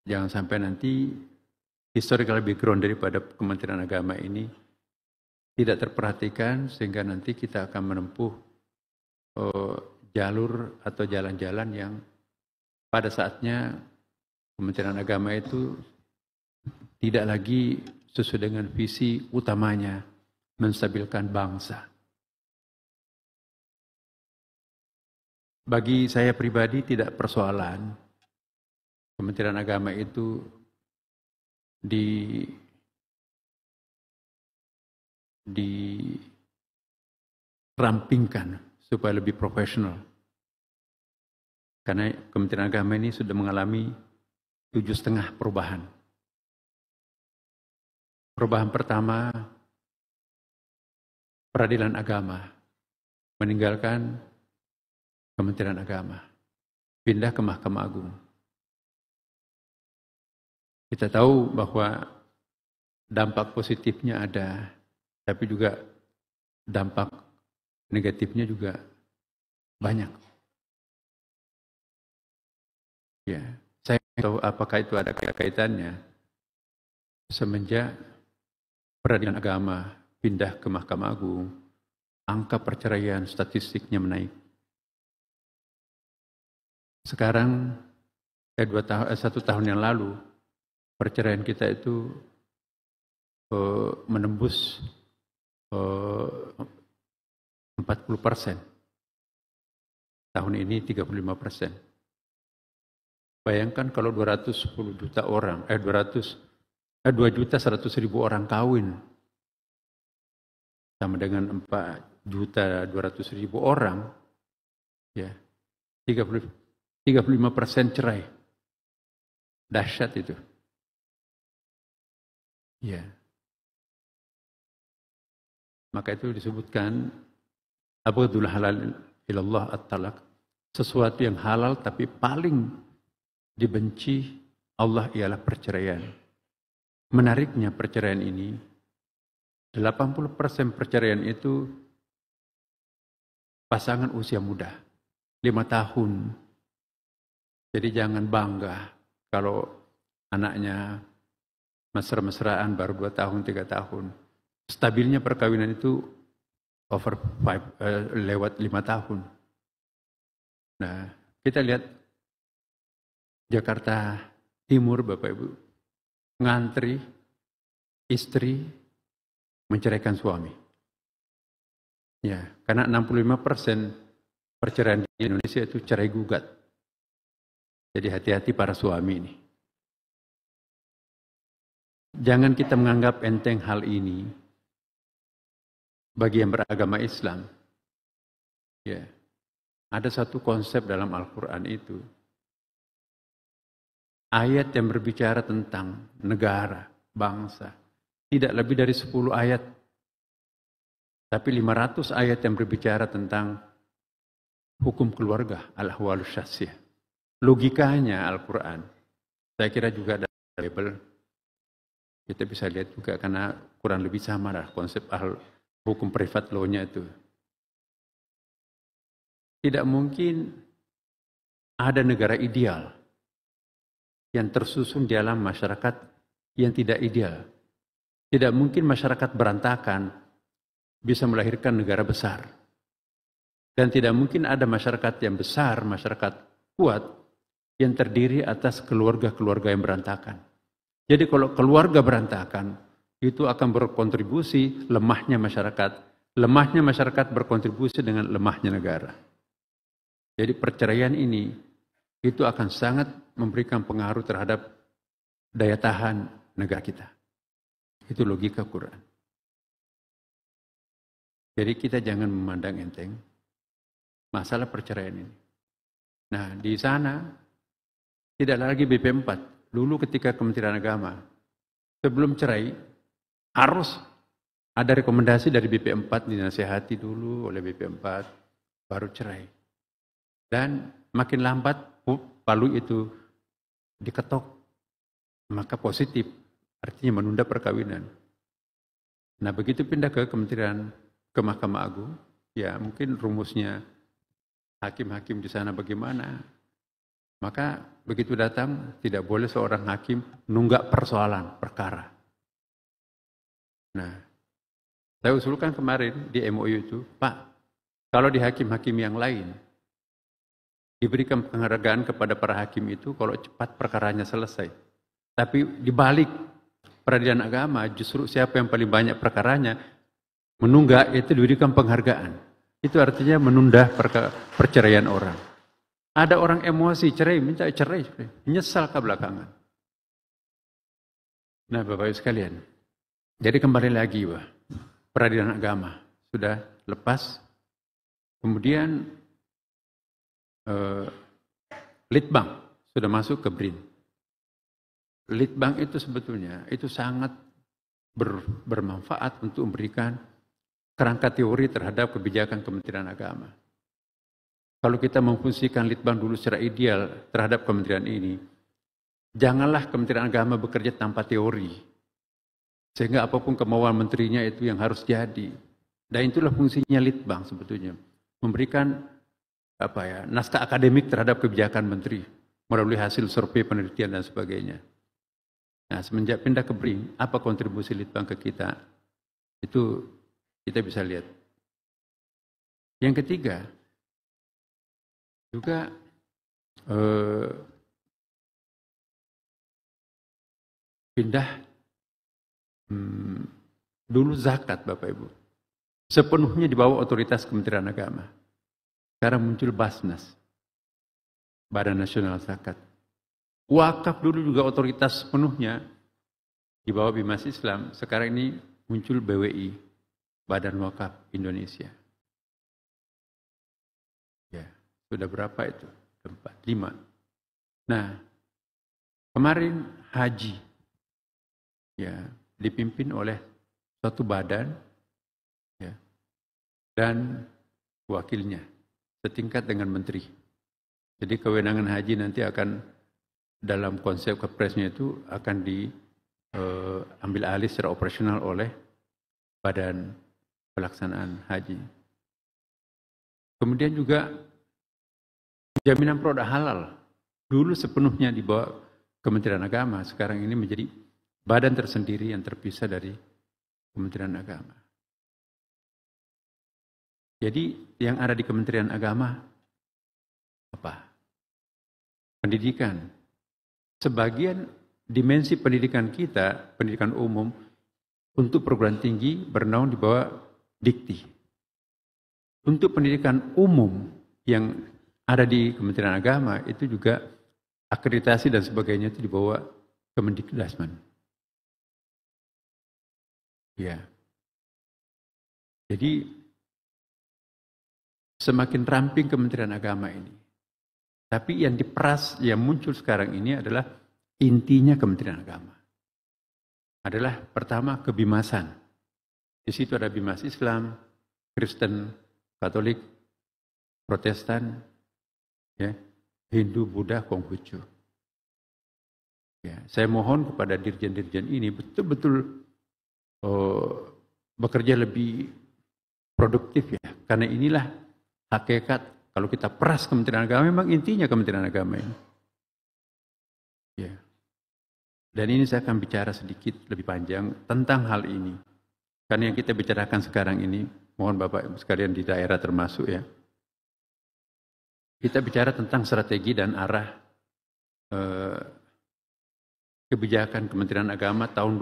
Jangan sampai nanti historical background daripada Kementerian Agama ini tidak terperhatikan sehingga nanti kita akan menempuh jalur atau jalan-jalan yang pada saatnya Kementerian Agama itu tidak lagi sesuai dengan visi utamanya menstabilkan bangsa. Bagi saya pribadi tidak persoalan Kementerian Agama itu dirampingkan supaya lebih profesional. Karena Kementerian Agama ini sudah mengalami 7,5 perubahan. Perubahan pertama, Peradilan Agama meninggalkan Kementerian Agama, pindah ke Mahkamah Agung. Kita tahu bahwa dampak positifnya ada, tapi juga dampak negatifnya juga banyak. Ya, saya tahu apakah itu ada kaitannya. Semenjak Peradilan Agama pindah ke Mahkamah Agung, angka perceraian statistiknya menaik. Sekarang, 1 tahun yang lalu, perceraian kita itu menembus 40%. Tahun ini 35%. Bayangkan kalau 210 juta orang, 2.100.000 orang kawin, sama dengan 4.200.000 orang, ya 35% cerai. Dahsyat itu. Ya. Maka itu disebutkan abghadul halal ilallah at-talaq. Sesuatu yang halal tapi paling dibenci Allah ialah perceraian. Menariknya perceraian ini 80% perceraian itu pasangan usia muda, 5 tahun. Jadi jangan bangga kalau anaknya mesra-mesraan baru 2 tahun, 3 tahun. Stabilnya perkawinan itu lewat 5 tahun. Nah, kita lihat Jakarta Timur, Bapak Ibu, ngantri istri menceraikan suami. Ya, karena 65% perceraian di Indonesia itu cerai gugat. Jadi hati-hati para suami ini. Jangan kita menganggap enteng hal ini bagi yang beragama Islam. Ya, ada satu konsep dalam Al-Quran itu. Ayat yang berbicara tentang negara, bangsa. Tidak lebih dari 10 ayat. Tapi 500 ayat yang berbicara tentang hukum keluarga, al-ahwalus syakhsiyah. Logikanya Al-Quran. Saya kira juga ada Bible. Kita bisa lihat juga karena kurang lebih sama lah konsep hukum privat law-nya itu. Tidak mungkin ada negara ideal yang tersusun di dalam masyarakat yang tidak ideal. Tidak mungkin masyarakat berantakan bisa melahirkan negara besar. Dan tidak mungkin ada masyarakat yang besar, masyarakat kuat, yang terdiri atas keluarga-keluarga yang berantakan. Jadi kalau keluarga berantakan, itu akan berkontribusi lemahnya masyarakat. Lemahnya masyarakat berkontribusi dengan lemahnya negara. Jadi perceraian ini itu akan sangat memberikan pengaruh terhadap daya tahan negara kita. Itu logika Quran. Jadi kita jangan memandang enteng masalah perceraian ini. Nah, di sana tidak lagi BP4. Dulu ketika Kementerian Agama sebelum cerai harus ada rekomendasi dari BP4, dinasihati dulu oleh BP4 baru cerai. Dan makin lambat palu itu diketok, maka positif, artinya menunda perkawinan. Nah, begitu pindah ke Mahkamah Agung, ya mungkin rumusnya hakim-hakim di sana bagaimana. Maka begitu datang, tidak boleh seorang hakim nunggak persoalan, perkara. Nah, saya usulkan kemarin di MOU itu, Pak, kalau di hakim-hakim yang lain, diberikan penghargaan kepada para hakim itu kalau cepat perkaranya selesai. Tapi dibalik peradilan agama, justru siapa yang paling banyak perkaranya, menunggak itu diberikan penghargaan. Itu artinya menunda perceraian orang. Ada orang emosi, cerai, minta cerai, menyesal ke belakangan. Nah, Bapak Ibu sekalian, jadi kembali lagi, Pak, peradilan agama sudah lepas, kemudian Litbang sudah masuk ke BRIN. Litbang itu sebetulnya itu sangat bermanfaat untuk memberikan kerangka teori terhadap kebijakan Kementerian Agama. Kalau kita memfungsikan Litbang dulu secara ideal terhadap kementerian ini, janganlah Kementerian Agama bekerja tanpa teori. Sehingga apapun kemauan menterinya itu yang harus jadi. Dan itulah fungsinya Litbang sebetulnya. Memberikan naskah akademik terhadap kebijakan menteri melalui hasil survei penelitian dan sebagainya. Nah, semenjak pindah ke BRIN, apa kontribusi Litbang ke kita? Itu kita bisa lihat. Yang ketiga, juga pindah dulu zakat, Bapak Ibu. Sepenuhnya di bawah otoritas Kementerian Agama. Sekarang muncul Basnas, Badan Nasional Zakat. Wakaf dulu juga otoritas sepenuhnya di bawah Bimas Islam. Sekarang ini muncul BWI, Badan Wakaf Indonesia. Ya, sudah berapa itu? 4, 5. Nah, kemarin haji, ya, dipimpin oleh suatu badan, ya, dan wakilnya setingkat dengan menteri. Jadi kewenangan haji nanti akan dalam konsep kepresnya itu akan diambil alih secara operasional oleh Badan Pelaksanaan Haji. Kemudian juga jaminan produk halal. Dulu sepenuhnya di bawah Kementerian Agama, sekarang ini menjadi badan tersendiri yang terpisah dari Kementerian Agama. Jadi yang ada di Kementerian Agama apa? Pendidikan. Sebagian dimensi pendidikan kita, pendidikan umum, untuk perguruan tinggi bernaung di bawah Dikti. Untuk pendidikan umum yang ada di Kementerian Agama, itu juga akreditasi dan sebagainya itu di bawah Kemendikbudristek. Ya. Jadi semakin ramping Kementerian Agama ini. Tapi yang diperas, yang muncul sekarang ini adalah intinya Kementerian Agama. Adalah pertama kebimasan. Di situ ada Bimas Islam, Kristen, Katolik, Protestan, ya, Hindu, Buddha, Konghucu. Ya, saya mohon kepada dirjen-dirjen ini betul-betul bekerja lebih produktif, ya, karena inilah hakikat. Kalau kita peras Kementerian Agama, memang intinya Kementerian Agama ini. Ya. Dan ini saya akan bicara sedikit lebih panjang tentang hal ini. Karena yang kita bicarakan sekarang ini, mohon Bapak Ibu sekalian di daerah termasuk, ya. Kita bicara tentang strategi dan arah kebijakan Kementerian Agama tahun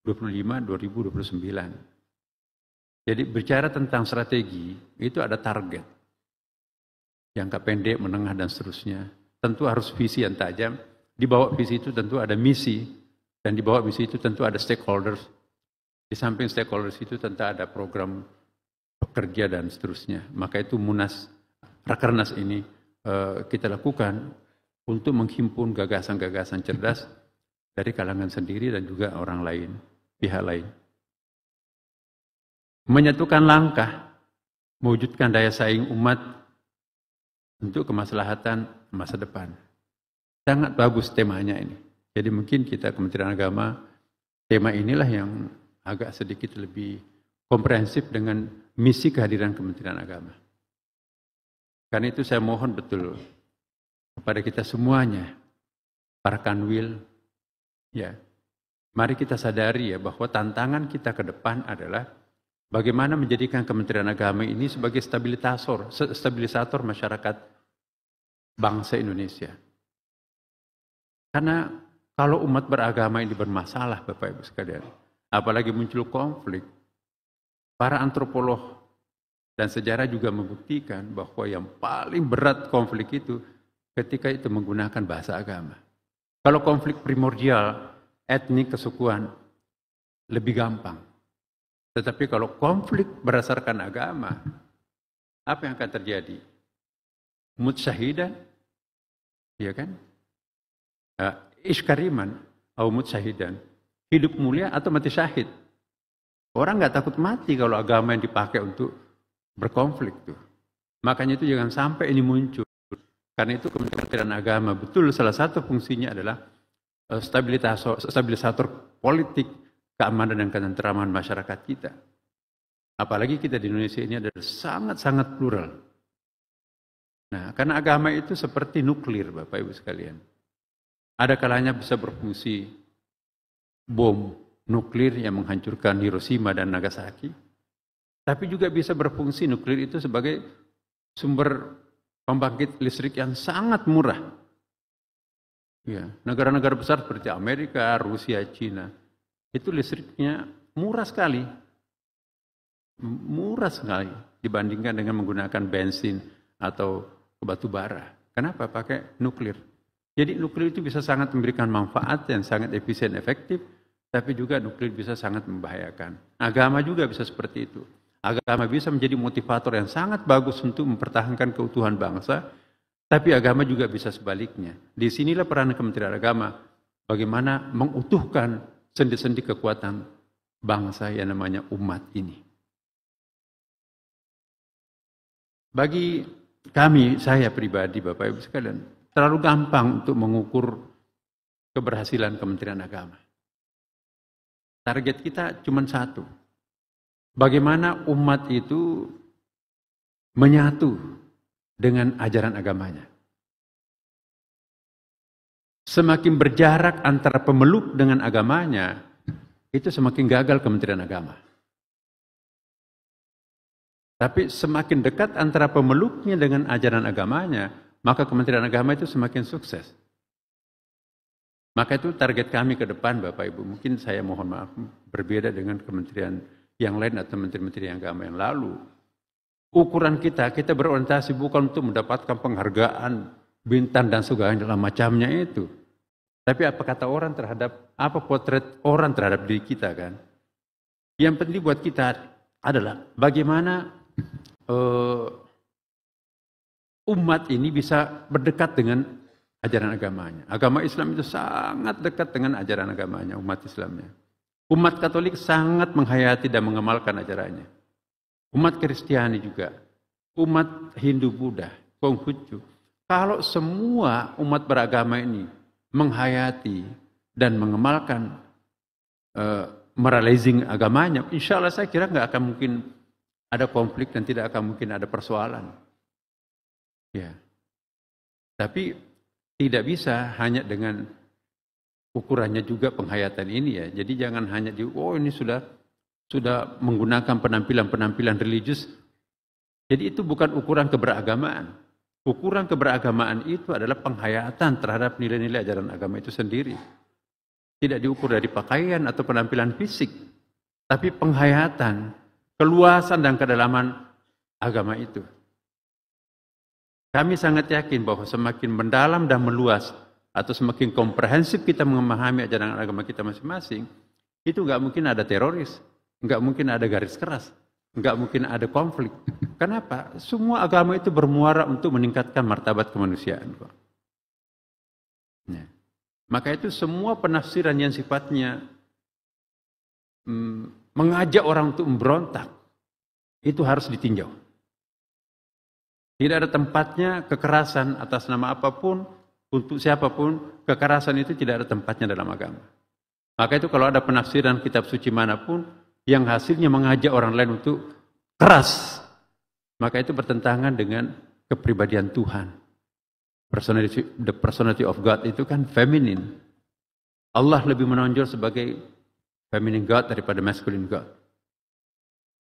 2025-2029. Jadi bicara tentang strategi, itu ada target. jangka pendek, menengah, dan seterusnya. Tentu harus visi yang tajam. Di bawah visi itu tentu ada misi, dan di bawah misi itu tentu ada stakeholders. Di samping stakeholders itu tentu ada program pekerja dan seterusnya. Maka itu Rakernas ini kita lakukan untuk menghimpun gagasan-gagasan cerdas dari kalangan sendiri dan juga orang lain, pihak lain. Menyatukan langkah, mewujudkan daya saing umat untuk kemaslahatan masa depan. Sangat bagus temanya ini. Jadi mungkin kita Kementerian Agama, tema inilah yang agak sedikit lebih komprehensif dengan misi kehadiran Kementerian Agama. Karena itu saya mohon betul kepada kita semuanya, para kanwil, ya, mari kita sadari ya bahwa tantangan kita ke depan adalah bagaimana menjadikan Kementerian Agama ini sebagai stabilisator masyarakat bangsa Indonesia. Karena kalau umat beragama ini bermasalah, Bapak Ibu sekalian, apalagi muncul konflik, para antropolog dan sejarah juga membuktikan bahwa yang paling berat konflik itu ketika itu menggunakan bahasa agama. Kalau konflik primordial, etnik, kesukuan, lebih gampang. Tetapi kalau konflik berdasarkan agama, apa yang akan terjadi? Mutsyahidan, ya kan? Iskariman, atau mutsyahidan, hidup mulia atau mati syahid. Orang nggak takut mati kalau agama yang dipakai untuk berkonflik tuh. Makanya itu jangan sampai ini muncul. Karena itu Kementerian Agama betul salah satu fungsinya adalah stabilisator politik, keamanan dan ketentraman masyarakat kita. Apalagi kita di Indonesia ini adalah sangat-sangat plural. Nah, karena agama itu seperti nuklir, Bapak Ibu sekalian. Ada kalanya bisa berfungsi bom nuklir yang menghancurkan Hiroshima dan Nagasaki. Tapi juga bisa berfungsi nuklir itu sebagai sumber pembangkit listrik yang sangat murah. Ya, negara-negara besar seperti Amerika, Rusia, Cina, itu listriknya murah sekali. Murah sekali dibandingkan dengan menggunakan bensin atau batu bara. Kenapa? Pakai nuklir. Jadi nuklir itu bisa sangat memberikan manfaat yang sangat efisien, efektif, tapi juga nuklir bisa sangat membahayakan. Agama juga bisa seperti itu. Agama bisa menjadi motivator yang sangat bagus untuk mempertahankan keutuhan bangsa, tapi agama juga bisa sebaliknya. Di sinilah peran Kementerian Agama, bagaimana mengutuhkan sendi-sendi kekuatan bangsa yang namanya umat ini. Bagi kami, saya pribadi, Bapak Ibu sekalian, terlalu gampang untuk mengukur keberhasilan Kementerian Agama. Target kita cuma satu. Bagaimana umat itu menyatu dengan ajaran agamanya. Semakin berjarak antara pemeluk dengan agamanya, itu semakin gagal Kementerian Agama. Tapi semakin dekat antara pemeluknya dengan ajaran agamanya, maka Kementerian Agama itu semakin sukses. Maka itu target kami ke depan, Bapak Ibu. Mungkin saya mohon maaf, berbeda dengan kementerian yang lain atau menteri-menteri agama yang lalu. Ukuran kita berorientasi bukan untuk mendapatkan penghargaan, bintang dan segala macamnya itu. Tapi apa kata orang terhadap, apa potret orang terhadap diri kita kan. Yang penting buat kita adalah bagaimana umat ini bisa berdekat dengan ajaran agamanya. Agama Islam itu sangat dekat dengan ajaran agamanya, umat Islamnya. Umat Katolik sangat menghayati dan mengamalkan ajarannya. Umat Kristiani juga. Umat Hindu, Buddha, Konghucu. Kalau semua umat beragama ini menghayati dan mengamalkan moralizing agamanya, insya Allah saya kira nggak akan mungkin ada konflik dan tidak akan mungkin ada persoalan. Ya. Tapi tidak bisa hanya dengan ukurannya juga penghayatan ini ya. Jadi jangan hanya ini sudah menggunakan penampilan-penampilan religius. Jadi itu bukan ukuran keberagamaan. Ukuran keberagamaan itu adalah penghayatan terhadap nilai-nilai ajaran agama itu sendiri. Tidak diukur dari pakaian atau penampilan fisik, tapi penghayatan, keluasan dan kedalaman agama itu. Kami sangat yakin bahwa semakin mendalam dan meluas atau semakin komprehensif kita memahami ajaran agama kita masing-masing, itu nggak mungkin ada teroris, nggak mungkin ada garis keras, nggak mungkin ada konflik. Kenapa? Semua agama itu bermuara untuk meningkatkan martabat kemanusiaan. Ya. Maka itu semua penafsiran yang sifatnya mengajak orang untuk memberontak, itu harus ditinjau. Tidak ada tempatnya kekerasan atas nama apapun, untuk siapapun, kekerasan itu tidak ada tempatnya dalam agama. Maka itu kalau ada penafsiran kitab suci manapun, yang hasilnya mengajak orang lain untuk keras, maka itu bertentangan dengan kepribadian Tuhan. The personality of God itu kan feminine. Allah lebih menonjol sebagai feminine God daripada masculine God.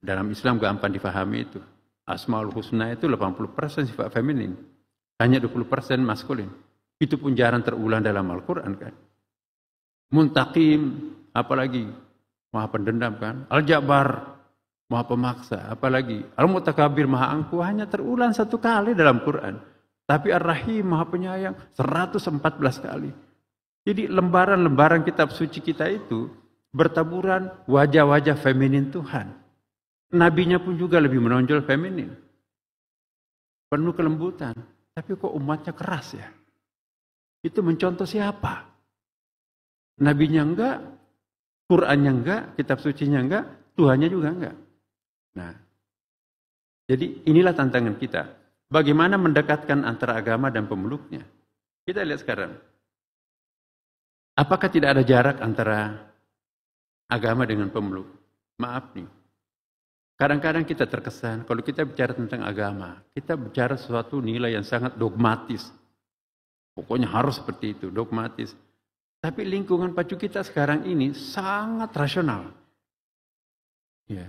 Dalam Islam gampang difahami itu. Asmaul Husna itu 80% sifat feminin, hanya 20% maskulin. Itu pun jarang terulang dalam Al-Quran kan. Muntaqim, apalagi Maha Pendendam kan. Al-Jabbar, Maha Pemaksa, apalagi Al-Mutakabir, Maha Angkuh, hanya terulang 1 kali dalam Quran. Tapi Ar-Rahim, Maha Penyayang, 114 kali. Jadi lembaran-lembaran kitab suci kita itu bertaburan wajah-wajah feminin Tuhan. Nabinya pun juga lebih menonjol feminin. Penuh kelembutan. Tapi kok umatnya keras ya? Itu mencontoh siapa? Nabinya enggak, Qurannya enggak, kitab sucinya enggak, Tuhannya juga enggak. Nah, jadi inilah tantangan kita. Bagaimana mendekatkan antara agama dan pemeluknya? Kita lihat sekarang. Apakah tidak ada jarak antara agama dengan pemeluk? Maaf nih. Kadang-kadang kita terkesan, kalau kita bicara tentang agama, kita bicara sesuatu nilai yang sangat dogmatis. Pokoknya harus seperti itu, dogmatis. Tapi lingkungan pacu kita sekarang ini sangat rasional. Ya.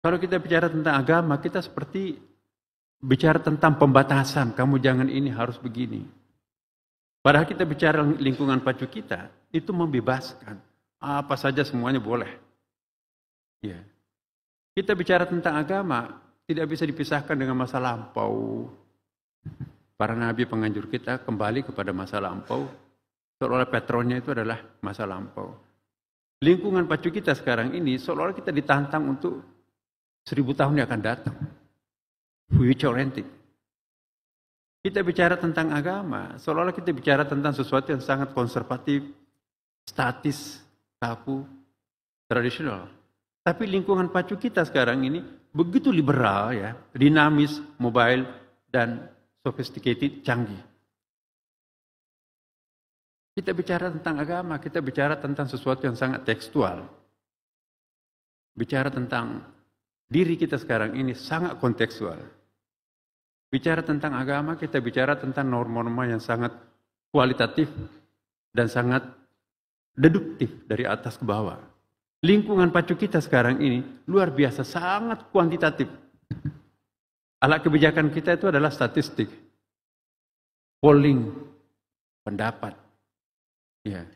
Kalau kita bicara tentang agama, kita seperti bicara tentang pembatasan. Kamu jangan ini, harus begini. Padahal kita bicara lingkungan pacu kita, itu membebaskan. Apa saja semuanya boleh. Ya. Kita bicara tentang agama, tidak bisa dipisahkan dengan masa lampau. Para nabi penganjur kita kembali kepada masa lampau. Seolah-olah patronnya itu adalah masa lampau. Lingkungan pacu kita sekarang ini, seolah-olah kita ditantang untuk 1000 tahun yang akan datang. Future oriented. Kita bicara tentang agama, seolah-olah kita bicara tentang sesuatu yang sangat konservatif, statis, kaku, tradisional. Tapi lingkungan pacu kita sekarang ini begitu liberal ya, dinamis, mobile, dan sophisticated, canggih. Kita bicara tentang agama, kita bicara tentang sesuatu yang sangat tekstual. Bicara tentang diri kita sekarang ini sangat kontekstual. Bicara tentang agama, kita bicara tentang norma-norma yang sangat kualitatif dan sangat deduktif dari atas ke bawah. Lingkungan pacu kita sekarang ini luar biasa, sangat kuantitatif. Alat kebijakan kita itu adalah statistik, polling, pendapat. Ya.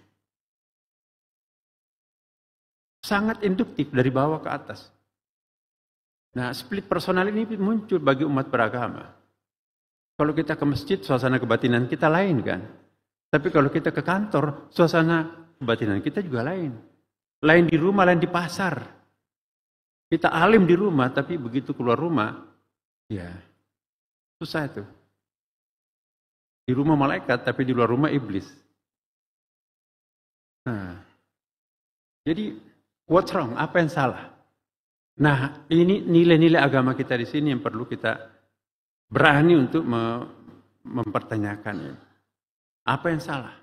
Sangat induktif dari bawah ke atas. Nah, split personal ini muncul bagi umat beragama. Kalau kita ke masjid, suasana kebatinan kita lain kan. Tapi kalau kita ke kantor, suasana kebatinan kita juga lain. Lain di rumah, lain di pasar. Kita alim di rumah, tapi begitu keluar rumah, ya susah itu. Di rumah malaikat, tapi di luar rumah iblis. Nah, jadi what's wrong? Apa yang salah? Nah, ini nilai-nilai agama kita di sini yang perlu kita berani untuk mempertanyakan. Apa yang salah?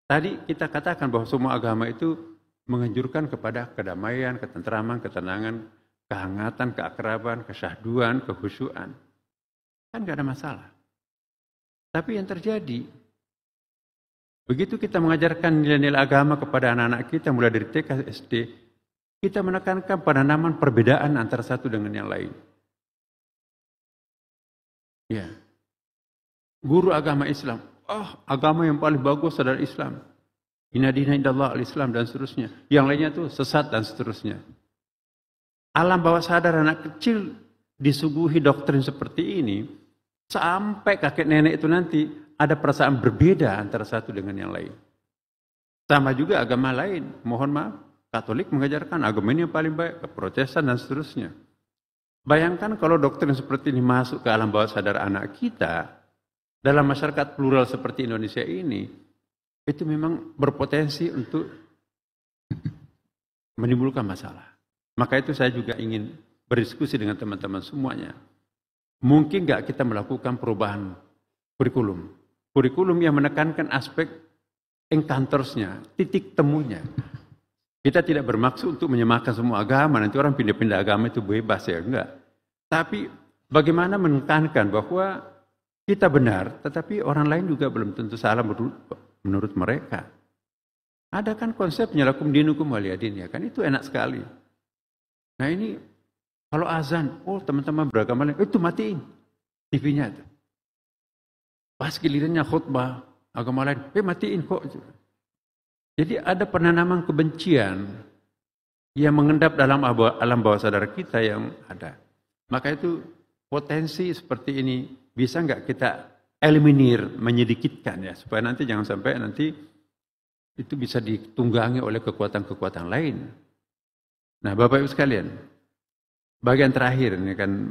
Tadi kita katakan bahwa semua agama itu menganjurkan kepada kedamaian, ketentraman, ketenangan, kehangatan, keakraban, kesyahduan, kehusyuan. Kan gak ada masalah. Tapi yang terjadi, begitu kita mengajarkan nilai-nilai agama kepada anak-anak kita mulai dari TK, SD, kita menekankan penanaman perbedaan antara satu dengan yang lain. Ya. Guru agama Islam, agama yang paling bagus adalah Islam. Inna dina indallah al-Islam dan seterusnya. Yang lainnya itu sesat dan seterusnya. Alam bawah sadar anak kecil disuguhi doktrin seperti ini, Sampai kakek nenek itu nanti ada perasaan berbeda antara satu dengan yang lain. Sama juga agama lain. Mohon maaf, Katolik mengajarkan agama ini yang paling baik, Protestan dan seterusnya. Bayangkan kalau doktrin seperti ini masuk ke alam bawah sadar anak kita, dalam masyarakat plural seperti Indonesia ini, itu memang berpotensi untuk menimbulkan masalah. Maka itu saya juga ingin berdiskusi dengan teman-teman semuanya. Mungkin nggak kita melakukan perubahan kurikulum? Kurikulum yang menekankan aspek encounters-nya, titik temunya. Kita tidak bermaksud untuk menyamakan semua agama, nanti orang pindah-pindah agama itu bebas ya, enggak. Tapi bagaimana menekankan bahwa kita benar, tetapi orang lain juga belum tentu salah menurut mereka. Ada kan konsepnya lakum dinukum waliyadin, ya kan, itu enak sekali. Nah ini kalau azan, oh teman-teman beragama lain, itu matiin TV-nya itu. Pas gilirannya khutbah agama lain, matiin kok. Jadi ada penanaman kebencian yang mengendap dalam alam bawah sadar kita yang ada. Maka itu potensi seperti ini bisa nggak kita eliminir, menyedikitkan ya, supaya nanti jangan sampai nanti itu bisa ditunggangi oleh kekuatan-kekuatan lain. Nah, Bapak Ibu sekalian, bagian terakhir ini kan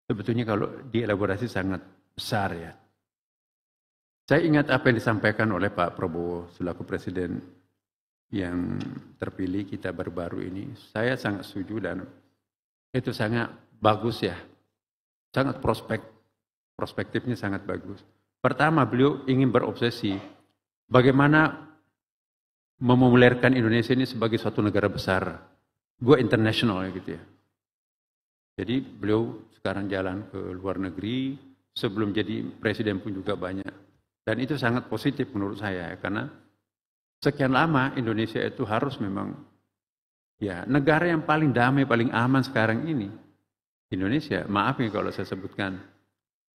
sebetulnya kalau dielaborasi sangat besar ya. Saya ingat apa yang disampaikan oleh Pak Prabowo selaku Presiden yang terpilih kita baru-baru ini. Saya sangat setuju dan itu sangat bagus ya. Sangat perspektifnya sangat bagus. Pertama, beliau ingin berobsesi bagaimana memomulerkan Indonesia ini sebagai suatu negara besar. Go international gitu ya. Jadi beliau sekarang jalan ke luar negeri, sebelum jadi presiden pun juga banyak. Dan itu sangat positif menurut saya, karena sekian lama Indonesia itu harus memang ya negara yang paling damai, paling aman sekarang ini. Indonesia, maaf ya kalau saya sebutkan,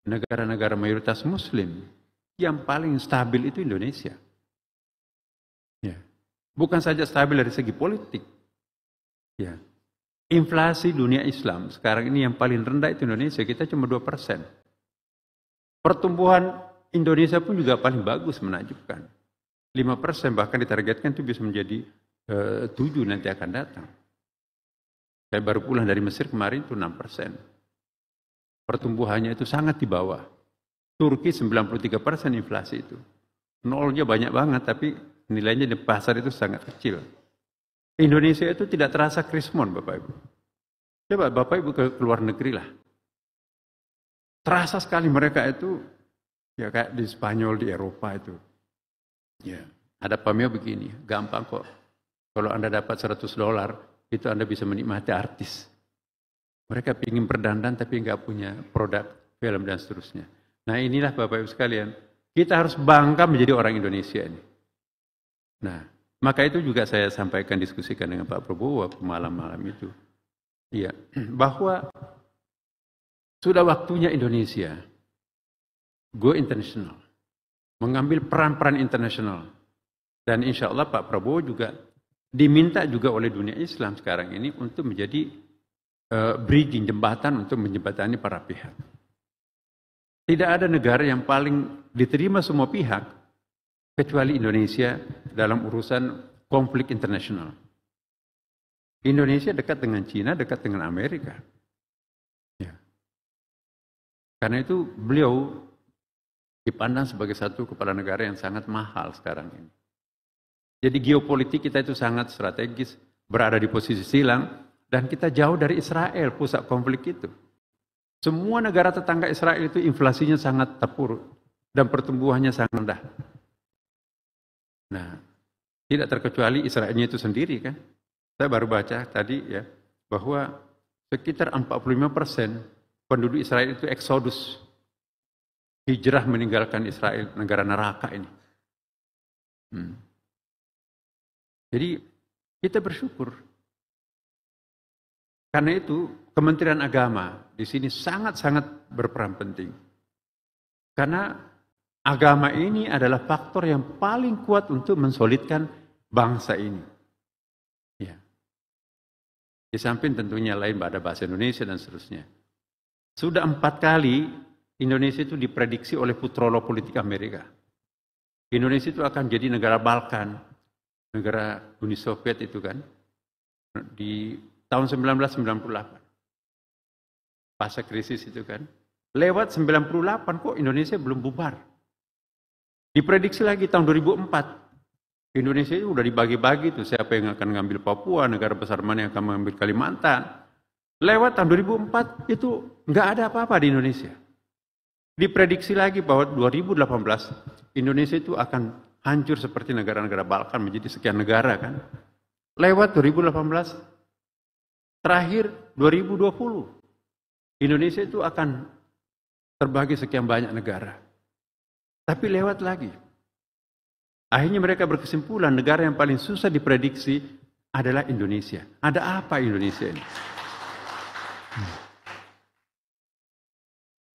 negara-negara mayoritas Muslim yang paling stabil itu Indonesia. Ya. Bukan saja stabil dari segi politik. Ya. Inflasi dunia Islam sekarang ini yang paling rendah itu Indonesia, kita cuma 2%. Pertumbuhan Indonesia pun juga paling bagus, menakjubkan. 5% bahkan ditargetkan itu bisa menjadi 7 nanti akan datang. Saya baru pulang dari Mesir kemarin itu 6%. Pertumbuhannya itu sangat di bawah. Turki 93% inflasi itu. Nolnya banyak banget tapi nilainya di pasar itu sangat kecil. Indonesia itu tidak terasa krismon Bapak Ibu. Coba Bapak Ibu ke luar negeri lah. Terasa sekali mereka itu ya kayak di Spanyol, di Eropa itu. Ya, ada pameo begini, gampang kok. Kalau Anda dapat $100, itu Anda bisa menikmati artis. Mereka ingin berdandan tapi nggak punya produk film dan seterusnya. Nah inilah Bapak Ibu sekalian, kita harus bangga menjadi orang Indonesia ini. Nah, maka itu juga saya sampaikan, diskusikan dengan Pak Prabowo waktu malam-malam itu. Iya, bahwa sudah waktunya Indonesia go international, mengambil peran-peran internasional. Dan insya Allah Pak Prabowo juga diminta juga oleh dunia Islam sekarang ini untuk menjadi bridging, jembatan untuk menjembatani para pihak. Tidak ada negara yang paling diterima semua pihak kecuali Indonesia dalam urusan konflik internasional. Indonesia dekat dengan Cina, dekat dengan Amerika. Ya. Karena itu beliau dipandang sebagai satu kepala negara yang sangat mahal sekarang ini. Jadi geopolitik kita itu sangat strategis, berada di posisi silang, dan kita jauh dari Israel, pusat konflik itu. Semua negara tetangga Israel itu inflasinya sangat terpuruk, dan pertumbuhannya sangat rendah. Nah, tidak terkecuali Israelnya itu sendiri kan. Saya baru baca tadi ya, bahwa sekitar 45% penduduk Israel itu eksodus. Hijrah meninggalkan Israel, negara neraka ini. Jadi kita bersyukur. Karena itu Kementerian Agama di sini sangat-sangat berperan penting. Karena agama ini adalah faktor yang paling kuat untuk mensolidkan bangsa ini. Ya. Di samping tentunya lain ada bahasa Indonesia dan seterusnya. Sudah 4 kali Indonesia itu diprediksi oleh futurolog politik Amerika. Indonesia itu akan jadi negara Balkan, negara Uni Soviet itu kan, di tahun 1998. Pasca krisis itu kan. Lewat 98 kok Indonesia belum bubar. Diprediksi lagi tahun 2004. Indonesia itu udah dibagi-bagi tuh, siapa yang akan ngambil Papua, negara besar mana yang akan mengambil Kalimantan. Lewat tahun 2004 itu nggak ada apa-apa di Indonesia. Diprediksi lagi bahwa 2018 Indonesia itu akan hancur seperti negara-negara Balkan menjadi sekian negara kan. Lewat 2018, terakhir 2020, Indonesia itu akan terbagi sekian banyak negara. Tapi lewat lagi. Akhirnya mereka berkesimpulan negara yang paling susah diprediksi adalah Indonesia. Ada apa Indonesia ini?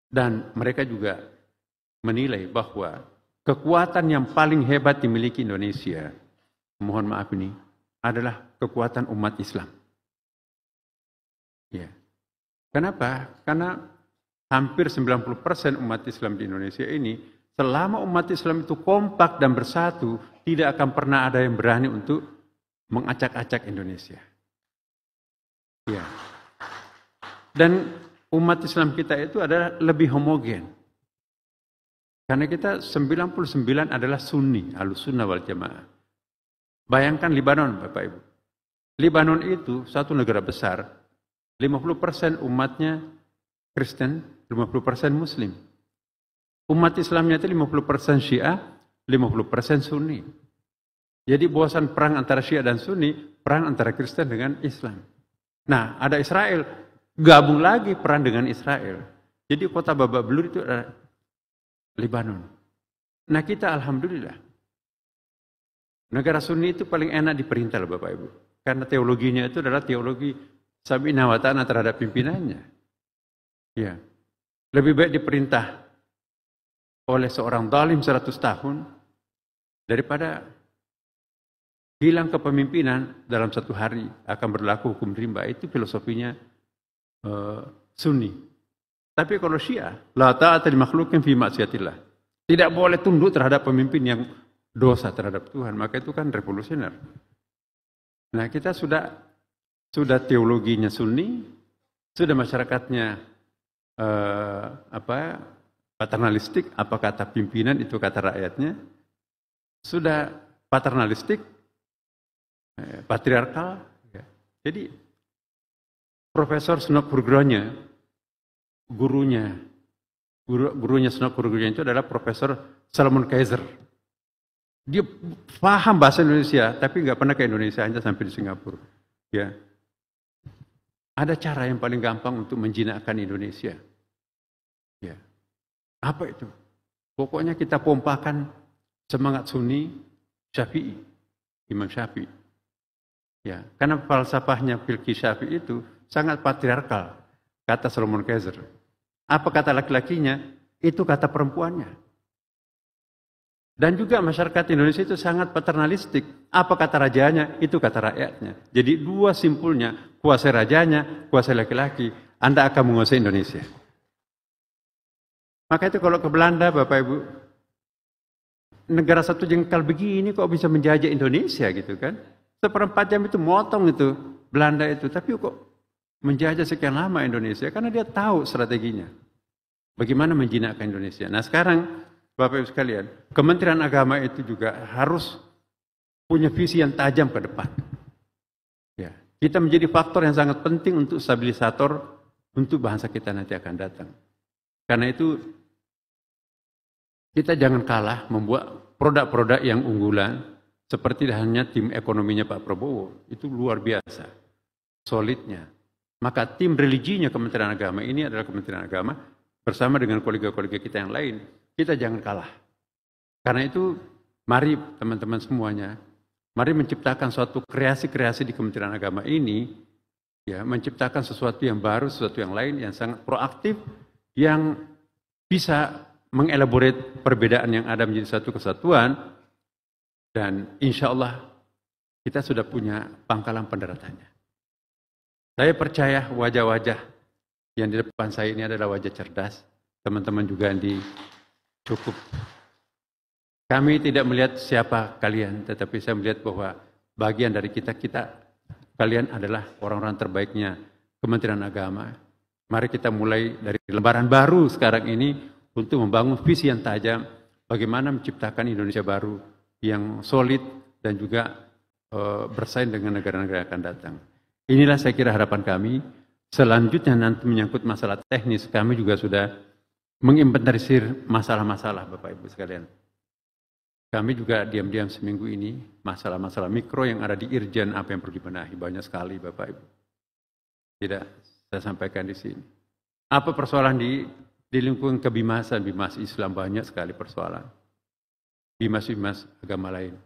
Dan mereka juga menilai bahwa kekuatan yang paling hebat dimiliki Indonesia, mohon maaf ini, adalah kekuatan umat Islam. Ya. Kenapa? Karena hampir 90% umat Islam di Indonesia ini, selama umat Islam itu kompak dan bersatu, tidak akan pernah ada yang berani untuk mengacak-acak Indonesia. Ya. Dan umat Islam kita itu adalah lebih homogen. Karena kita 99 adalah Sunni, Ahlussunnah wal Jamaah. Bayangkan Libanon, Bapak Ibu. Libanon itu satu negara besar, 50% umatnya Kristen, 50% Muslim. Umat Islamnya itu 50% Syiah, 50% Sunni. Jadi bosan perang antara Syiah dan Sunni, perang antara Kristen dengan Islam. Nah, ada Israel, gabung lagi perang dengan Israel. Jadi kota Babak Belur itu adalah Libanon. Nah kita alhamdulillah. Negara Sunni itu paling enak diperintah loh Bapak Ibu. Karena teologinya itu adalah teologi Sami'na wa ta'na terhadap pimpinannya. Ya. Lebih baik diperintah oleh seorang zalim 100 tahun daripada hilang kepemimpinan dalam 1 hari akan berlaku hukum rimba. Itu filosofinya Sunni. Tapi kalau Syiah, la ta'ata li makhluqin fi ma'siyatillah. Tidak boleh tunduk terhadap pemimpin yang dosa terhadap Tuhan, maka itu kan revolusioner. Nah, kita sudah teologinya Sunni, sudah masyarakatnya paternalistik, apa kata pimpinan itu kata rakyatnya. Sudah paternalistik, patriarkal. Ya. Jadi Profesor Snok-Burgronya, gurunya Snok-Burgronya itu adalah Profesor Salomon Kaiser. Dia paham bahasa Indonesia, tapi nggak pernah ke Indonesia, hanya sampai di Singapura. Ya, ada cara yang paling gampang untuk menjinakkan Indonesia. Ya, apa itu? Pokoknya kita pompakan semangat Sunni, Syafi'i, Imam Syafi'i. Ya, karena falsafahnya Fiqh Syafi'i itu sangat patriarkal, kata Salomon Kaiser. Apa kata laki-lakinya? Itu kata perempuannya. Dan juga masyarakat Indonesia itu sangat paternalistik. Apa kata rajanya? Itu kata rakyatnya. Jadi dua simpulnya, kuasai rajanya, kuasai laki-laki, Anda akan menguasai Indonesia. Maka itu kalau ke Belanda, Bapak Ibu, negara satu jengkal begini kok bisa menjajah Indonesia gitu kan? 1/4 jam itu motong itu Belanda itu, tapi kok menjajah sekian lama Indonesia karena dia tahu strateginya. Bagaimana menjinakkan Indonesia. Nah sekarang Bapak Ibu sekalian, Kementerian Agama itu juga harus punya visi yang tajam ke depan. Ya, kita menjadi faktor yang sangat penting untuk stabilisator untuk bangsa kita nanti akan datang. Karena itu kita jangan kalah membuat produk-produk yang unggulan seperti hanya tim ekonominya Pak Prabowo. Itu luar biasa solidnya. Maka tim religinya Kementerian Agama ini adalah Kementerian Agama bersama dengan kolega-kolega kita yang lain. Kita jangan kalah. Karena itu mari teman-teman semuanya, mari menciptakan suatu kreasi-kreasi di Kementerian Agama ini, ya, menciptakan sesuatu yang baru, sesuatu yang lain yang sangat proaktif, yang bisa mengelaborate perbedaan yang ada menjadi satu kesatuan, dan insya Allah kita sudah punya pangkalan pendaratannya. Saya percaya wajah-wajah Yang di depan saya ini adalah wajah cerdas. Teman-teman juga cukup. Kami tidak melihat siapa kalian, tetapi saya melihat bahwa bagian dari kalian adalah orang-orang terbaiknya Kementerian Agama. Mari kita mulai dari lembaran baru sekarang ini untuk membangun visi yang tajam, bagaimana menciptakan Indonesia baru yang solid dan juga bersaing dengan negara-negara yang akan datang. Inilah saya kira harapan kami. Selanjutnya nanti menyangkut masalah teknis, kami juga sudah menginventarisir masalah-masalah Bapak Ibu sekalian. Kami juga diam-diam seminggu ini, masalah-masalah mikro yang ada di Irjen apa yang perlu dibenahi, banyak sekali Bapak Ibu. Tidak saya sampaikan di sini. Apa persoalan di lingkungan kebimasan, bimas Islam banyak sekali persoalan. Bimas-bimas agama lain.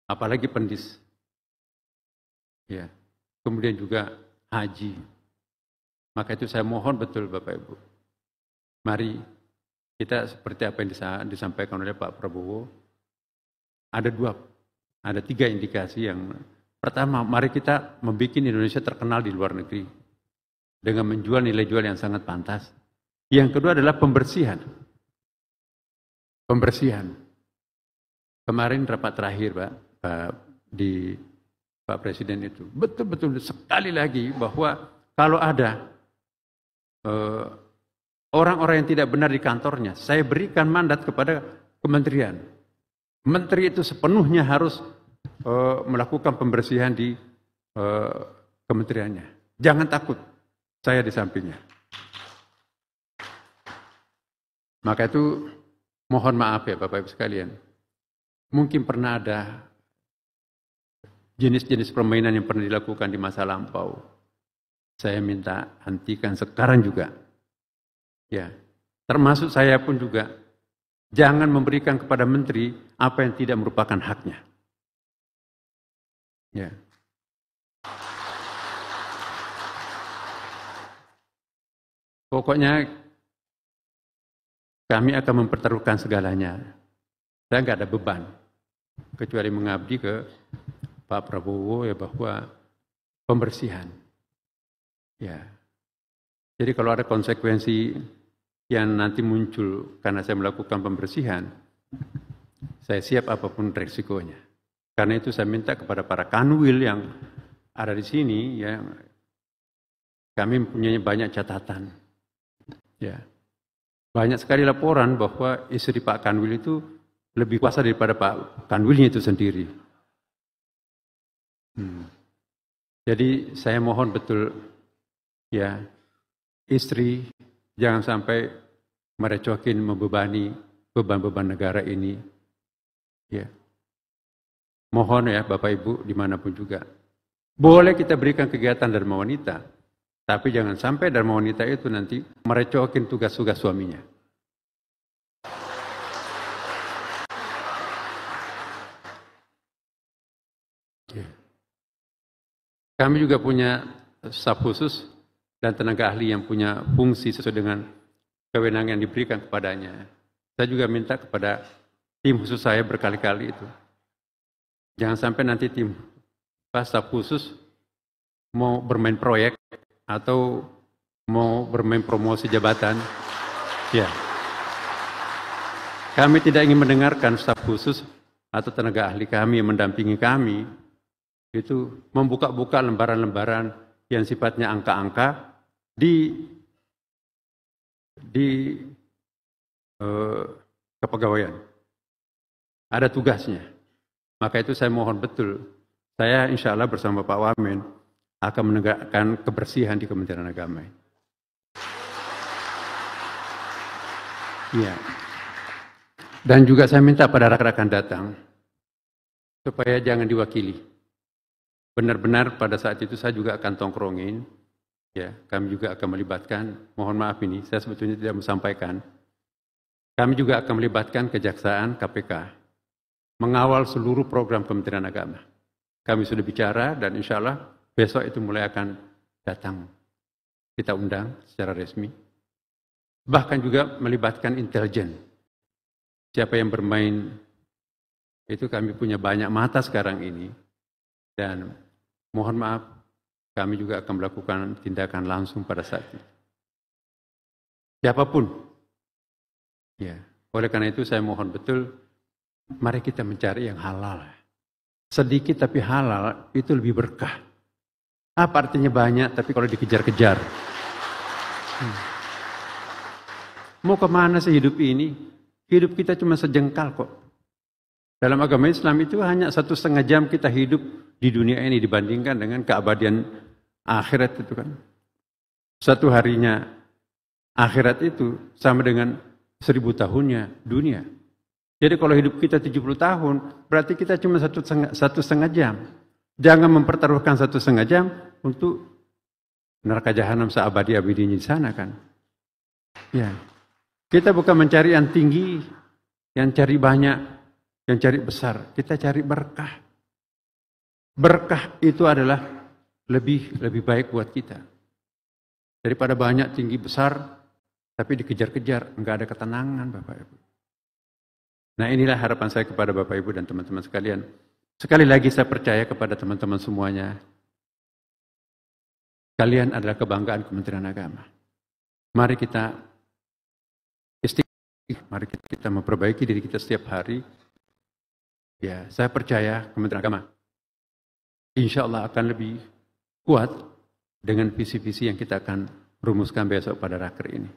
Apalagi pendis. Ya. Kemudian juga haji. Maka itu saya mohon betul Bapak Ibu. Mari kita seperti apa yang disampaikan oleh Pak Prabowo. Ada tiga indikasi yang pertama, mari kita membuat Indonesia terkenal di luar negeri. Dengan menjual nilai jual yang sangat pantas. Yang kedua adalah pembersihan. Pembersihan. Kemarin rapat terakhir Pak Presiden itu. Betul-betul sekali lagi bahwa kalau ada orang-orang yang tidak benar di kantornya, saya berikan mandat kepada kementerian. Menteri itu sepenuhnya harus melakukan pembersihan di kementeriannya. Jangan takut, saya di sampingnya. Maka itu mohon maaf ya Bapak Ibu sekalian. Mungkin pernah ada jenis-jenis permainan yang pernah dilakukan di masa lampau. Saya minta hentikan sekarang juga. Ya, termasuk saya pun juga. Jangan memberikan kepada menteri apa yang tidak merupakan haknya. Ya. Pokoknya kami akan mempertaruhkan segalanya. Saya nggak ada beban. Kecuali mengabdi ke Pak Prabowo ya bahwa pembersihan. Ya. Jadi kalau ada konsekuensi yang nanti muncul karena saya melakukan pembersihan, saya siap apapun resikonya. Karena itu saya minta kepada para kanwil yang ada di sini, ya, kami mempunyai banyak catatan. Ya. Banyak sekali laporan bahwa istri Pak Kanwil itu lebih kuasa daripada Pak Kanwilnya itu sendiri. Jadi saya mohon betul, ya, istri jangan sampai merecokin, membebani beban-beban negara ini. Ya. Mohon ya Bapak Ibu dimanapun juga. Boleh kita berikan kegiatan Dharma Wanita, tapi jangan sampai Dharma Wanita itu nanti merecokin tugas-tugas suaminya. Ya. Kami juga punya staf khusus dan tenaga ahli yang punya fungsi sesuai dengan kewenangan yang diberikan kepadanya. Saya juga minta kepada tim khusus saya berkali-kali itu. Jangan sampai nanti tim staf khusus mau bermain proyek atau mau bermain promosi jabatan. Ya. Kami tidak ingin mendengarkan staf khusus atau tenaga ahli kami yang mendampingi kami itu membuka-buka lembaran-lembaran yang sifatnya angka-angka di kepegawaian. Ada tugasnya. Maka itu saya mohon betul, saya insya Allah bersama Pak Wamen akan menegakkan kebersihan di Kementerian Agama. Iya. Dan juga saya minta pada rekan-rekan datang, supaya jangan diwakili. Benar-benar pada saat itu saya juga akan tongkrongin, ya, kami juga akan melibatkan, mohon maaf ini, saya sebetulnya tidak menyampaikan, kami juga akan melibatkan Kejaksaan, KPK, mengawal seluruh program Kementerian Agama. Kami sudah bicara dan insya Allah besok itu mulai akan datang. Kita undang secara resmi. Bahkan juga melibatkan intelijen. Siapa yang bermain, itu kami punya banyak mata sekarang ini. Dan mohon maaf, kami juga akan melakukan tindakan langsung pada saat itu. siapapun. Ya, oleh karena itu saya mohon betul, mari kita mencari yang halal. Sedikit tapi halal itu lebih berkah. Apa artinya banyak tapi kalau dikejar-kejar? Mau kemana sih hidup ini? Hidup kita cuma sejengkal kok. Dalam agama Islam itu hanya 1,5 jam kita hidup di dunia ini dibandingkan dengan keabadian akhirat itu kan. Satu harinya akhirat itu sama dengan 1000 tahunnya dunia. Jadi kalau hidup kita 70 tahun, berarti kita cuma 1,5 jam. Jangan mempertaruhkan 1,5 jam untuk neraka jahanam seabadi-abadinya di sana kan. Ya. Kita bukan mencari yang tinggi, yang cari banyak, yang cari besar. Kita cari berkah. Berkah itu adalah lebih baik buat kita. Daripada banyak, tinggi, besar, tapi dikejar-kejar, enggak ada ketenangan Bapak Ibu. Nah inilah harapan saya kepada Bapak Ibu dan teman-teman sekalian. Sekali lagi saya percaya kepada teman-teman semuanya. Kalian adalah kebanggaan Kementerian Agama. Mari kita mari kita memperbaiki diri kita setiap hari. Ya, saya percaya Kementerian Agama insya Allah akan lebih kuat dengan visi-visi yang kita akan rumuskan besok pada raker ini.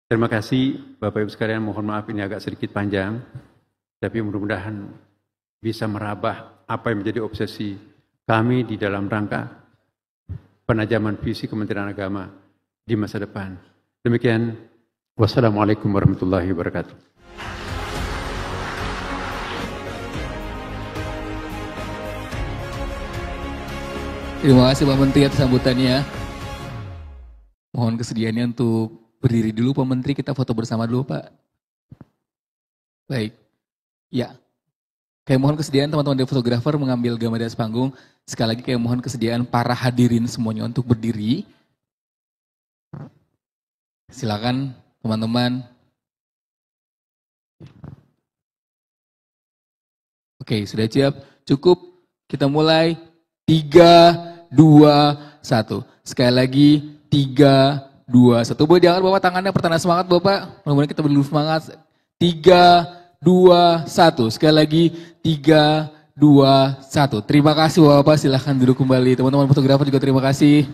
Terima kasih Bapak Ibu sekalian, mohon maaf ini agak sedikit panjang, tapi mudah-mudahan bisa merabah apa yang menjadi obsesi kami di dalam rangka penajaman visi Kementerian Agama di masa depan. Demikian, wassalamualaikum warahmatullahi wabarakatuh. Terima kasih Pak Menteri atas sambutannya. Mohon kesediaannya untuk berdiri dulu Pak Menteri, kita foto bersama dulu Pak. Baik, ya. Kami mohon kesediaan teman-teman dari fotografer mengambil gambar di atas panggung. Sekali lagi kami mohon kesediaan para hadirin semuanya untuk berdiri. Silakan teman-teman. Oke, sudah siap? Cukup. Kita mulai. 3, 2, 1. Sekali lagi 3, 2, 1. Boleh jangan bawa tangannya pertanda semangat Bapak. Mudah-mudahan kita berdua semangat. 3, 2, 1. Sekali lagi 3, 2, 1. Terima kasih Bapak. Silahkan duduk kembali. Teman-teman fotografer juga terima kasih.